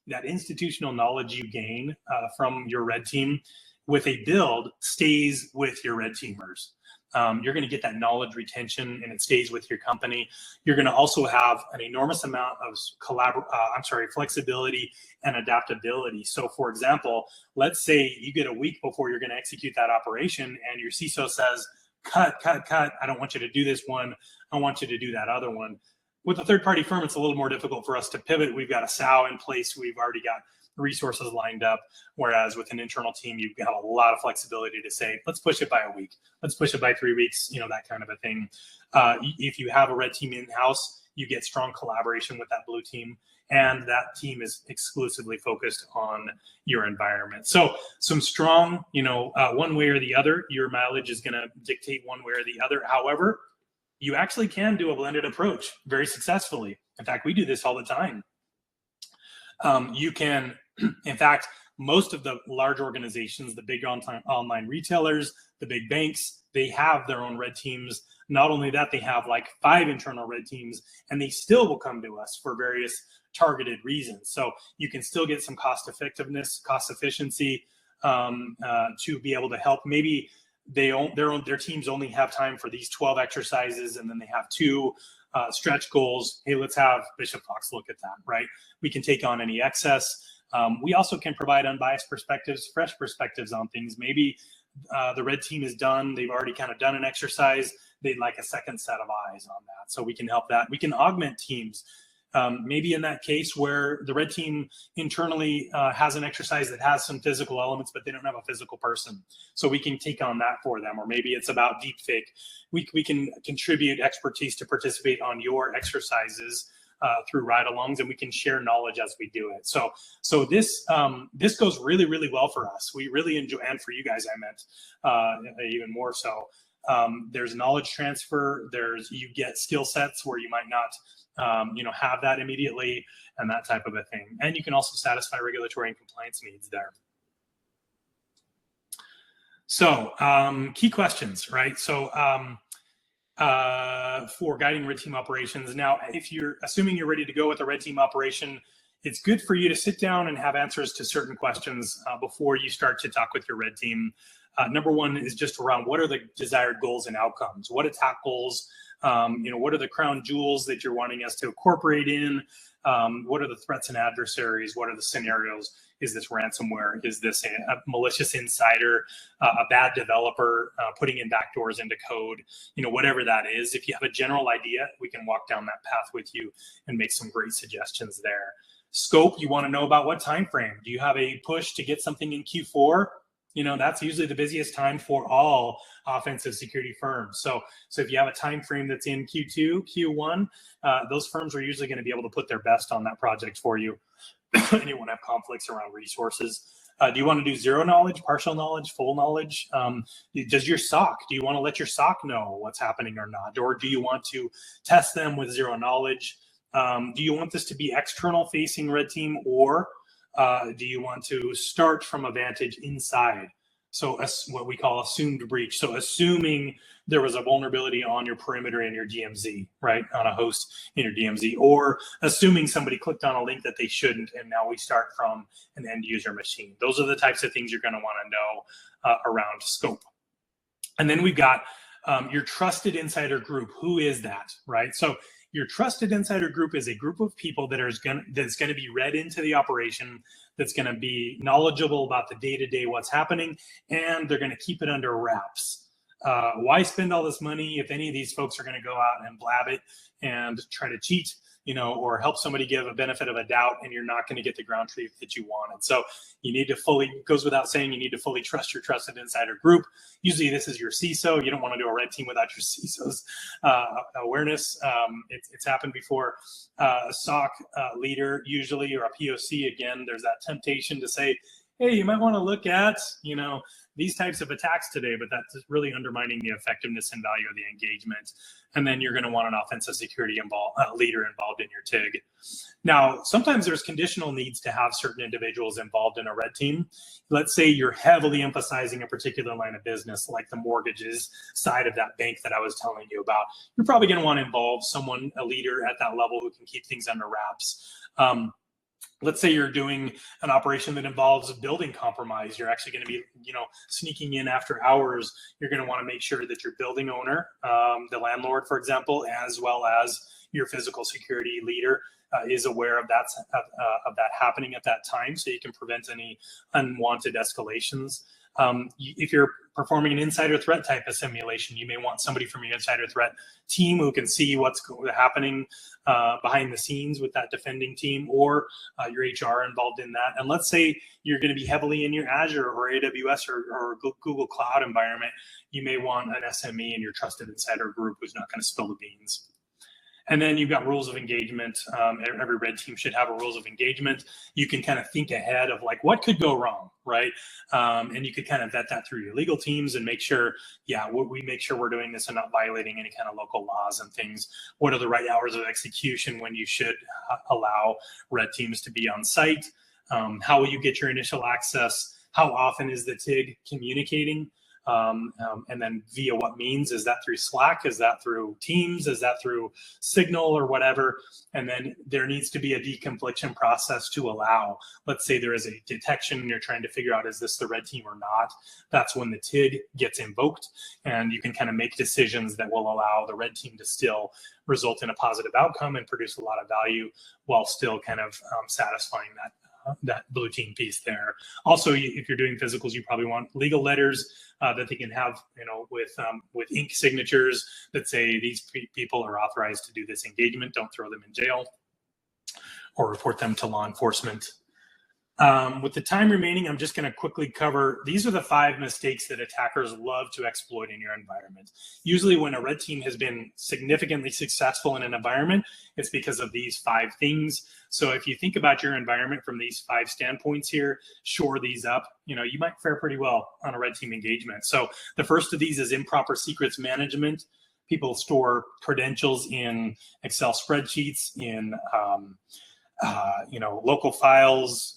that institutional knowledge you gain from your red team with a build stays with your red teamers. You're going to get that knowledge retention, and it stays with your company. You're going to also have an enormous amount of flexibility and adaptability. So for example, let's say you get a week before you're going to execute that operation and your CISO says, cut. I don't want you to do this one. I want you to do that other one. With a third-party firm, it's a little more difficult for us to pivot. We've got a SOW in place. We've already got resources lined up. Whereas with an internal team, you've got a lot of flexibility to say, let's push it by a week. Let's push it by 3 weeks, that kind of a thing. If you have a red team in-house, you get strong collaboration with that blue team, and that team is exclusively focused on your environment. So some strong, one way or the other, your mileage is going to dictate one way or the other. However, you actually can do a blended approach very successfully. In fact, we do this all the time. You can, in fact, most of the large organizations, the big online retailers, the big banks, they have their own red teams. Not only that, they have like 5 internal red teams, and they still will come to us for various targeted reasons. So you can still get some cost effectiveness, cost efficiency to be able to help. Maybe their teams only have time for these 12 exercises, and then they have 2 stretch goals. Hey, let's have Bishop Fox look at that, right? We can take on any excess. We also can provide unbiased perspectives, fresh perspectives on things. Maybe the red team is done. They've already kind of done an exercise. They'd like a second set of eyes on that. So we can help that. We can augment teams. Maybe in that case where the red team internally has an exercise that has some physical elements, but they don't have a physical person. So we can take on that for them. Or maybe it's about deepfake. We can contribute expertise to participate on your exercises through ride-alongs, and we can share knowledge as we do it. So this goes really, really well for us. We really enjoy, and for you guys, I meant even more so. There's knowledge transfer. You get skill sets where you might not have that immediately, and that type of a thing. And you can also satisfy regulatory and compliance needs there. So key questions, right? So for guiding red team operations. Now, if you're assuming you're ready to go with a red team operation, it's good for you to sit down and have answers to certain questions before you start to talk with your red team. Number one is just around what are the desired goals and outcomes? What attack goals? What are the crown jewels that you're wanting us to incorporate in? What are the threats and adversaries? What are the scenarios? Is this ransomware? Is this a malicious insider, a bad developer putting in backdoors into code? Whatever that is, if you have a general idea, we can walk down that path with you and make some great suggestions there. Scope, you want to know about what time frame. Do you have a push to get something in Q4? That's usually the busiest time for all offensive security firms. So if you have a time frame that's in Q2, Q1, those firms are usually going to be able to put their best on that project for you. And you won't have conflicts around resources. Do you want to do zero knowledge, partial knowledge, full knowledge? Does your SOC, do you want to let your SOC know what's happening or not? Or do you want to test them with zero knowledge? Do you want this to be external facing red team, or do you want to start from a vantage inside? So what we call assumed breach. So assuming there was a vulnerability on your perimeter in your DMZ, right? On a host in your DMZ, or assuming somebody clicked on a link that they shouldn't, and now we start from an end user machine. Those are the types of things you're going to want to know around scope. And then we've got your trusted insider group. Who is that, right? So your trusted insider group is a group of people that's going to be read into the operation, that's going to be knowledgeable about the day-to-day what's happening, and they're going to keep it under wraps. Why spend all this money if any of these folks are going to go out and blab it and try to cheat or help somebody give a benefit of a doubt, and you're not going to get the ground truth that you wanted. So you need to it goes without saying, you need to fully trust your trusted insider group. Usually this is your CISO. You don't want to do a red team without your CISO's awareness. It's happened before. A SOC leader usually, or a POC, again, there's that temptation to say, hey, you might want to look at, these types of attacks today, but that's really undermining the effectiveness and value of the engagement. And then you're going to want an offensive security leader involved in your TIG. Now, sometimes there's conditional needs to have certain individuals involved in a red team. Let's say you're heavily emphasizing a particular line of business, like the mortgages side of that bank that I was telling you about. You're probably going to want to involve someone, a leader at that level, who can keep things under wraps. Let's say you're doing an operation that involves a building compromise. You're actually going to be, sneaking in after hours. You're going to want to make sure that your building owner, the landlord, for example, as well as your physical security leader, is aware of that happening at that time, so you can prevent any unwanted escalations. If you're performing an insider threat type of simulation, you may want somebody from your insider threat team who can see what's happening behind the scenes with that defending team, or your HR involved in that. And let's say you're going to be heavily in your Azure or AWS or Google Cloud environment. You may want an SME in your trusted insider group who's not going to spill the beans. And then you've got rules of engagement. Every red team should have a rules of engagement. You can kind of think ahead of like what could go wrong, right? And you could kind of vet that through your legal teams and make sure, we make sure we're doing this and not violating any kind of local laws and things. What are the right hours of execution when you should allow red teams to be on site? How will you get your initial access? How often is the TIG communicating? And then via what means? Is that through Slack? Is that through Teams? Is that through Signal or whatever? And then there needs to be a deconfliction process to allow. Let's say there is a detection and you're trying to figure out, is this the red team or not? That's when the TIG gets invoked, and you can kind of make decisions that will allow the red team to still result in a positive outcome and produce a lot of value while still kind of satisfying that blue team piece there. Also, if you're doing physicals, you probably want legal letters that they can have, with ink signatures that say these people are authorized to do this engagement. Don't throw them in jail or report them to law enforcement. With the time remaining, I'm just going to quickly cover, these are the 5 mistakes that attackers love to exploit in your environment. Usually when a red team has been significantly successful in an environment, it's because of these 5 things. So if you think about your environment from these 5 standpoints here, shore these up, you might fare pretty well on a red team engagement. So the first of these is improper secrets management. People store credentials in Excel spreadsheets, in local files.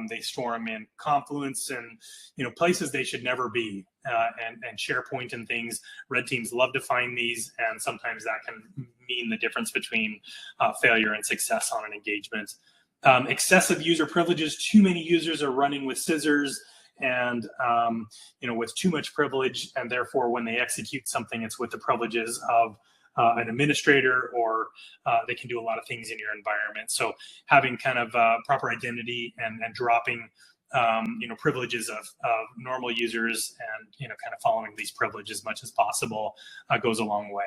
They store them in Confluence and, places they should never be, and SharePoint and things. Red teams love to find these, and sometimes that can mean the difference between failure and success on an engagement. Excessive user privileges. Too many users are running with scissors and, with too much privilege, and therefore when they execute something, it's with the privileges of an administrator, or they can do a lot of things in your environment. So having kind of proper identity and dropping, privileges of normal users and, kind of following these privileges as much as possible goes a long way.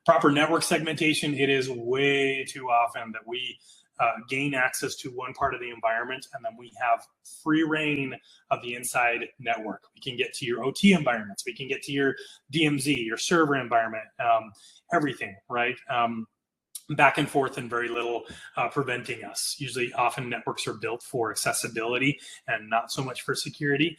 Proper network segmentation. It is way too often that we gain access to one part of the environment, and then we have free reign of the inside network. We can get to your OT environments. We can get to your DMZ, your server environment, everything, right? Back and forth and very little preventing us. Usually, often networks are built for accessibility and not so much for security.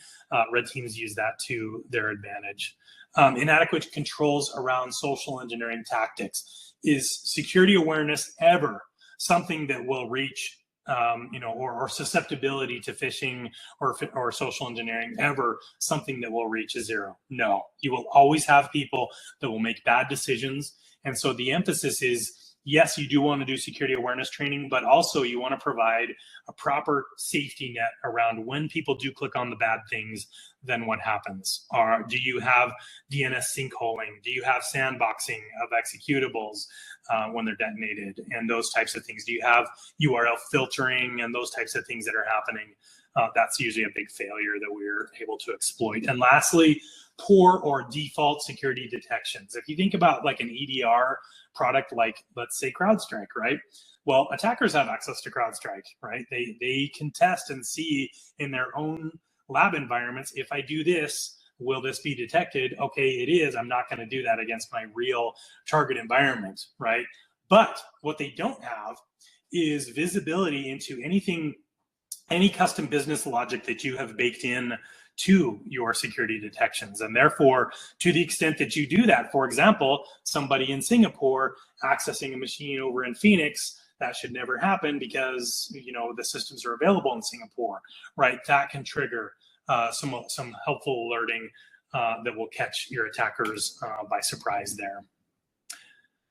Red teams use that to their advantage. Inadequate controls around social engineering tactics. Is security awareness ever something that will reach, or susceptibility to phishing or social engineering ever something that will reach a 0? No, you will always have people that will make bad decisions. And so the emphasis is, yes, you do want to do security awareness training, but also you want to provide a proper safety net around when people do click on the bad things, then what happens? Do you have DNS sinkholing? Do you have sandboxing of executables when they're detonated and those types of things? Do you have URL filtering and those types of things that are happening? That's usually a big failure that we're able to exploit. And lastly, poor or default security detections. If you think about like an EDR product, like let's say CrowdStrike, right? Well, attackers have access to CrowdStrike, right? They can test and see in their own lab environments, if I do this, will this be detected? Okay, it is. I'm not going to do that against my real target environment, right? But what they don't have is visibility into anything, any custom business logic that you have baked in to your security detections. And therefore, to the extent that you do that, for example, somebody in Singapore accessing a machine over in Phoenix, that should never happen because, you know, the systems are available in Singapore, right? That can trigger some helpful alerting that will catch your attackers by surprise there.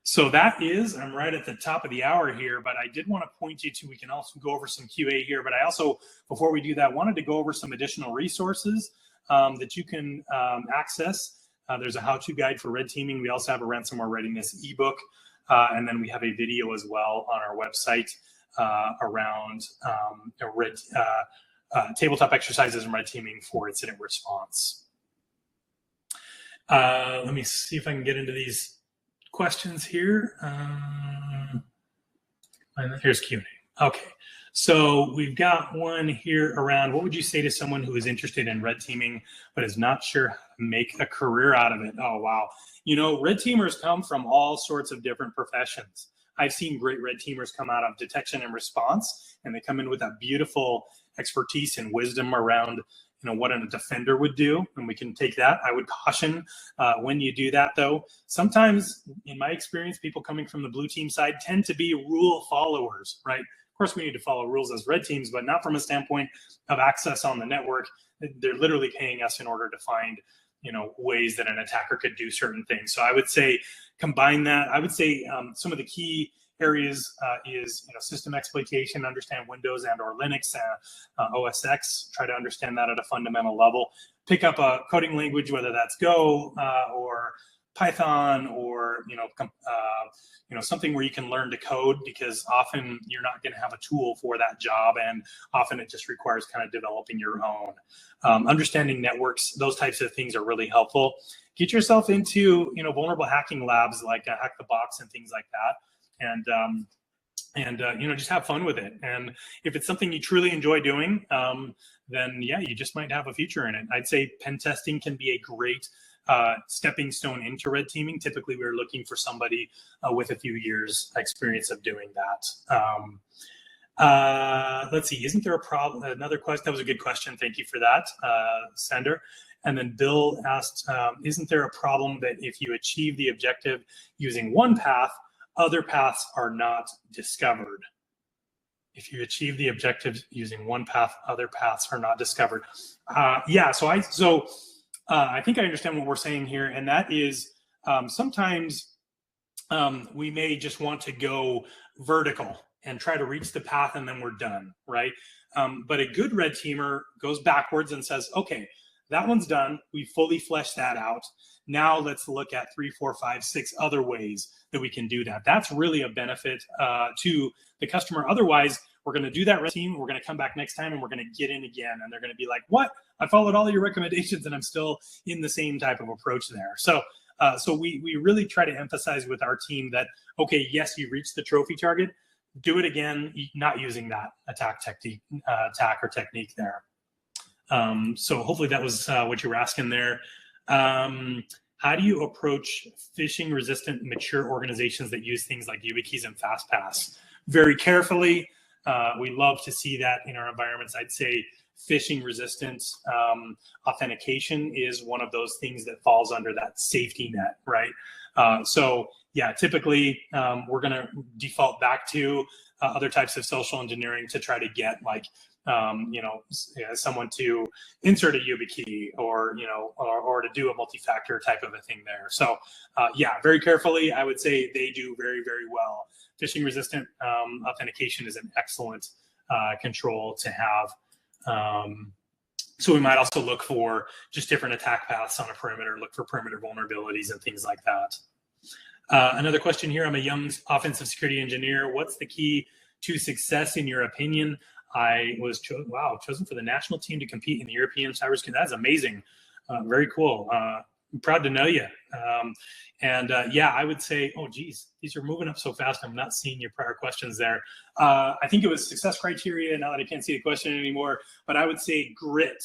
So that is, I'm right at the top of the hour here, but I did want to point you to, we can also go over some QA here, but I also, before we do that, wanted to go over some additional resources that you can access. There's a how-to guide for red teaming. We also have a ransomware readiness ebook, and then we have a video as well on our website around tabletop exercises and red teaming for incident response. Let me see if I can get into these questions here. And here's Q&A. Okay, so we've got one here around what would you say to someone who is interested in red teaming but is not sure how to make a career out of it? Oh, wow. You know, red teamers come from all sorts of different professions. I've seen great red teamers come out of detection and response, and they come in with that beautiful expertise and wisdom around, you know, what a defender would do, and we can take that. I would caution when you do that, though. Sometimes, in my experience, people coming from the blue team side tend to be rule followers, right? Of course, we need to follow rules as red teams, but not from a standpoint of access on the network. They're literally paying us in order to find, you know, ways that an attacker could do certain things. So I would say combine that. I would say some of the key areas is, you know, system exploitation, understand Windows and or Linux, OS X, try to understand that at a fundamental level. Pick up a coding language, whether that's Go or Python or, you know, something where you can learn to code, because often you're not going to have a tool for that job, and often it just requires kind of developing your own. Understanding networks, those types of things are really helpful. Get yourself into, you know, vulnerable hacking labs like Hack the Box and things like that. And you know, just have fun with it. And if it's something you truly enjoy doing, then yeah, you just might have a future in it. I'd say pen testing can be a great stepping stone into red teaming. Typically, we're looking for somebody with a few years experience of doing that. Let's see, isn't there a problem? Another question, that was a good question. Thank you for that, Sender. And then Bill asked, isn't there a problem that if you achieve the objective using one path, other paths are not discovered? If you achieve the objective using one path, other paths are not discovered. Yeah, so I think I understand what we're saying here, and that is sometimes we may just want to go vertical and try to reach the path and then we're done, right? But a good red teamer goes backwards and says, okay, that one's done. We fully fleshed that out. Now let's look at 3, 4, 5, 6 other ways that we can do that. That's really a benefit to the customer. Otherwise, we're going to do that red team. We're going to come back next time and we're going to get in again. And they're going to be like, what? I followed all your recommendations and I'm still in the same type of approach there. So we really try to emphasize with our team that, okay, yes, you reached the trophy target. Do it again, not using that attack or technique there. So hopefully that was what you were asking there. How do you approach phishing resistant mature organizations that use things like YubiKeys and FastPass? Very carefully. We love to see that in our environments. I'd say phishing resistant authentication is one of those things that falls under that safety net, right? So yeah, typically we're going to default back to other types of social engineering to try to get like, you know, someone to insert a YubiKey or, you know, or to do a multi-factor type of a thing there. So yeah, very carefully, I would say they do very, very well. Phishing resistant authentication is an excellent control to have. So we might also look for just different attack paths on a perimeter, look for perimeter vulnerabilities and things like that. Another question here, I'm a young offensive security engineer. What's the key to success in your opinion? I was chosen for the national team to compete in the European cybersecurity. That's amazing. Very cool. I'm proud to know you. Yeah, I would say, oh, geez, these are moving up so fast. I'm not seeing your prior questions there. I think it was success criteria. Now that I can't see the question anymore, but I would say grit,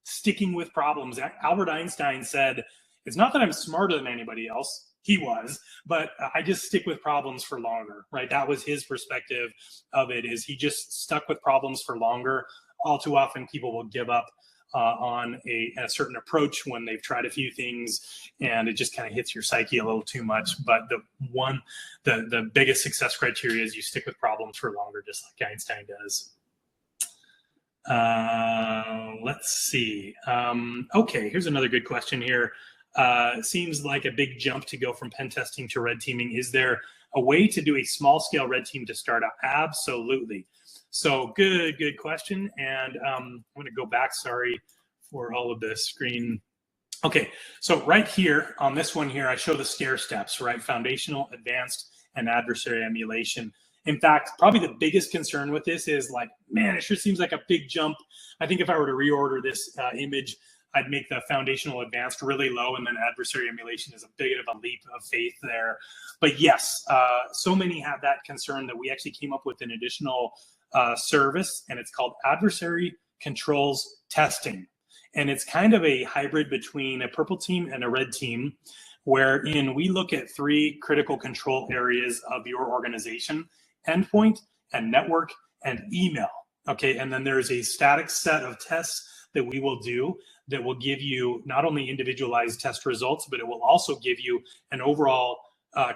sticking with problems. Albert Einstein said, it's not that I'm smarter than anybody else. He was, but I just stick with problems for longer, right? That was his perspective of it, is he just stuck with problems for longer. All too often people will give up on a certain approach when they've tried a few things and it just kind of hits your psyche a little too much. But the biggest success criteria is you stick with problems for longer, just like Einstein does. Let's see. Okay, here's another good question here. Seems like a big jump to go from pen testing to red teaming. Is there a way to do a small scale red team to start out? Absolutely. So good question. And I'm going to go back, sorry for all of the screen. Okay, so right here on this one here, I show the stair steps, right? Foundational, advanced, and adversary emulation. In fact, probably the biggest concern with this is like, man, it sure seems like a big jump. I think if I were to reorder this image, I'd make the foundational advanced really low, and then adversary emulation is a bit of a leap of faith there. But yes, so many have that concern that we actually came up with an additional service, and it's called Adversary Controls Testing. And it's kind of a hybrid between a purple team and a red team, wherein we look at 3 critical control areas of your organization: endpoint and network and email. Okay, and then there's a static set of tests that we will do that will give you not only individualized test results, but it will also give you an overall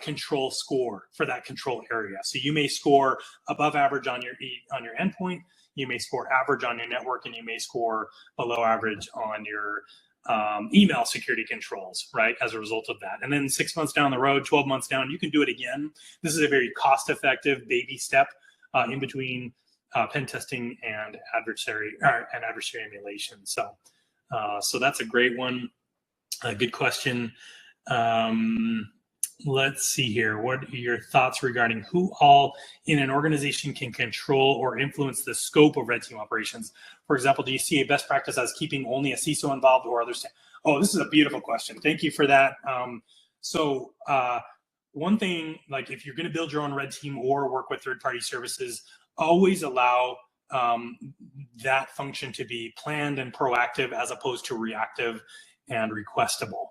control score for that control area. So you may score above average on your endpoint, you may score average on your network, and you may score below average on your email security controls, right, as a result of that. And then 6 months down the road, 12 months down, you can do it again. This is a very cost-effective baby step in between pen testing and adversary emulation. So that's a great one. A good question. Let's see here. What are your thoughts regarding who all in an organization can control or influence the scope of red team operations? For example, do you see a best practice as keeping only a CISO involved or others? Oh, this is a beautiful question. Thank you for that. One thing, like if you're going to build your own red team or work with third-party services, always allow that function to be planned and proactive as opposed to reactive and requestable.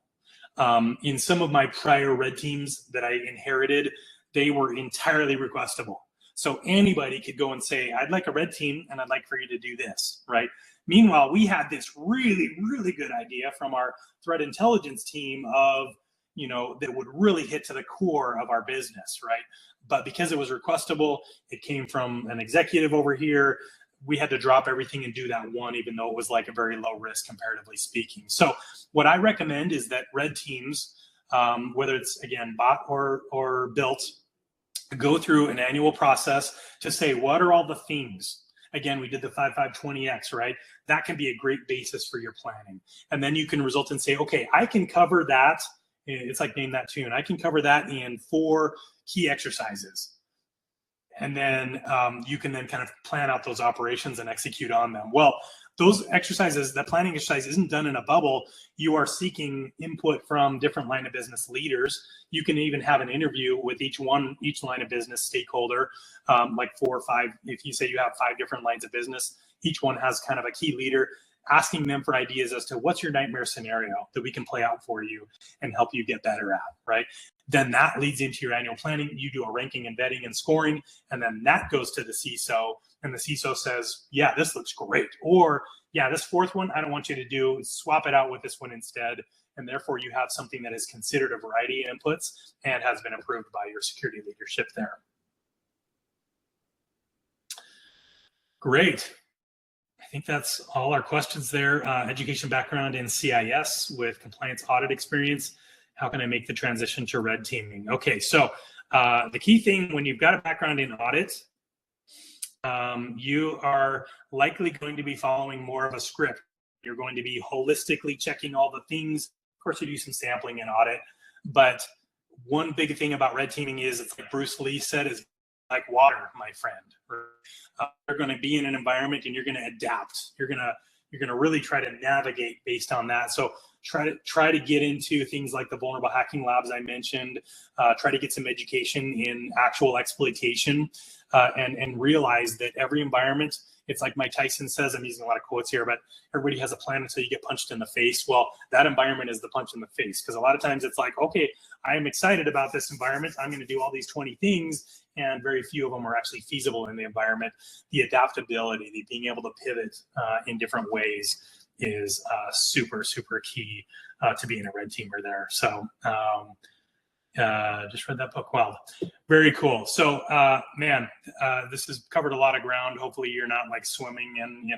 In some of my prior red teams that I inherited, they were entirely requestable. So anybody could go and say, I'd like a red team and I'd like for you to do this, right? Meanwhile, we had this really, really good idea from our threat intelligence team of, that would really hit to the core of our business, right? But because it was requestable, it came from an executive over here, we had to drop everything and do that one, even though it was like a very low risk comparatively speaking. So what I recommend is that red teams, whether it's again bought or built, go through an annual process to say, what are all the things? Again, we did the 5-5-20X, right? That can be a great basis for your planning. And then you can result in say, okay, I can cover that. It's like name that tune. I can cover that in 4 key exercises. And then you can then kind of plan out those operations and execute on them. Well, those exercises, that planning exercise isn't done in a bubble. You are seeking input from different line of business leaders. You can even have an interview with each line of business stakeholder, like 4 or 5. If you say you have 5 different lines of business, each one has kind of a key leader, asking them for ideas as to what's your nightmare scenario that we can play out for you and help you get better at, right? Then that leads into your annual planning. You do a ranking and vetting and scoring, and then that goes to the CISO, and the CISO says, yeah, this looks great. Or, yeah, this 4th one, I don't want you to do, swap it out with this one instead. And therefore you have something that is considered a variety of inputs and has been approved by your security leadership there. Great. I think that's all our questions there. Education background in CIS with compliance audit experience. How can I make the transition to red teaming? Okay, so the key thing when you've got a background in audit, you are likely going to be following more of a script. You're going to be holistically checking all the things. Of course, you do some sampling in audit, but one big thing about red teaming is, it's like Bruce Lee said, is like water, my friend. You're going to be in an environment and you're going to adapt. You're going to you're going to really try to navigate based on that. So try to get into things like the vulnerable hacking labs I mentioned. Try to get some education in actual exploitation, and realize that every environment, it's like Mike Tyson says, I'm using a lot of quotes here, but everybody has a plan until you get punched in the face. Well, that environment is the punch in the face, because a lot of times it's like, okay, I am excited about this environment. I'm going to do all these 20 things, and very few of them are actually feasible in the environment. The adaptability, the being able to pivot in different ways is super, super key to being a red teamer there. So just read that book. Wow, very cool. So man, this has covered a lot of ground. Hopefully you're not like swimming, and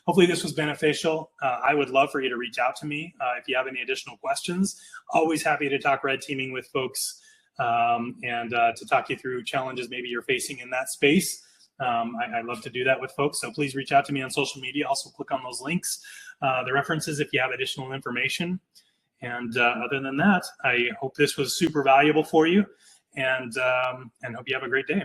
hopefully this was beneficial. I would love for you to reach out to me if you have any additional questions. Always happy to talk red teaming with folks, and to talk you through challenges maybe you're facing in that space. I love to do that with folks, so please reach out to me on social media. Also click on those links, the references, if you have additional information. And other than that, I hope this was super valuable for you, and hope you have a great day.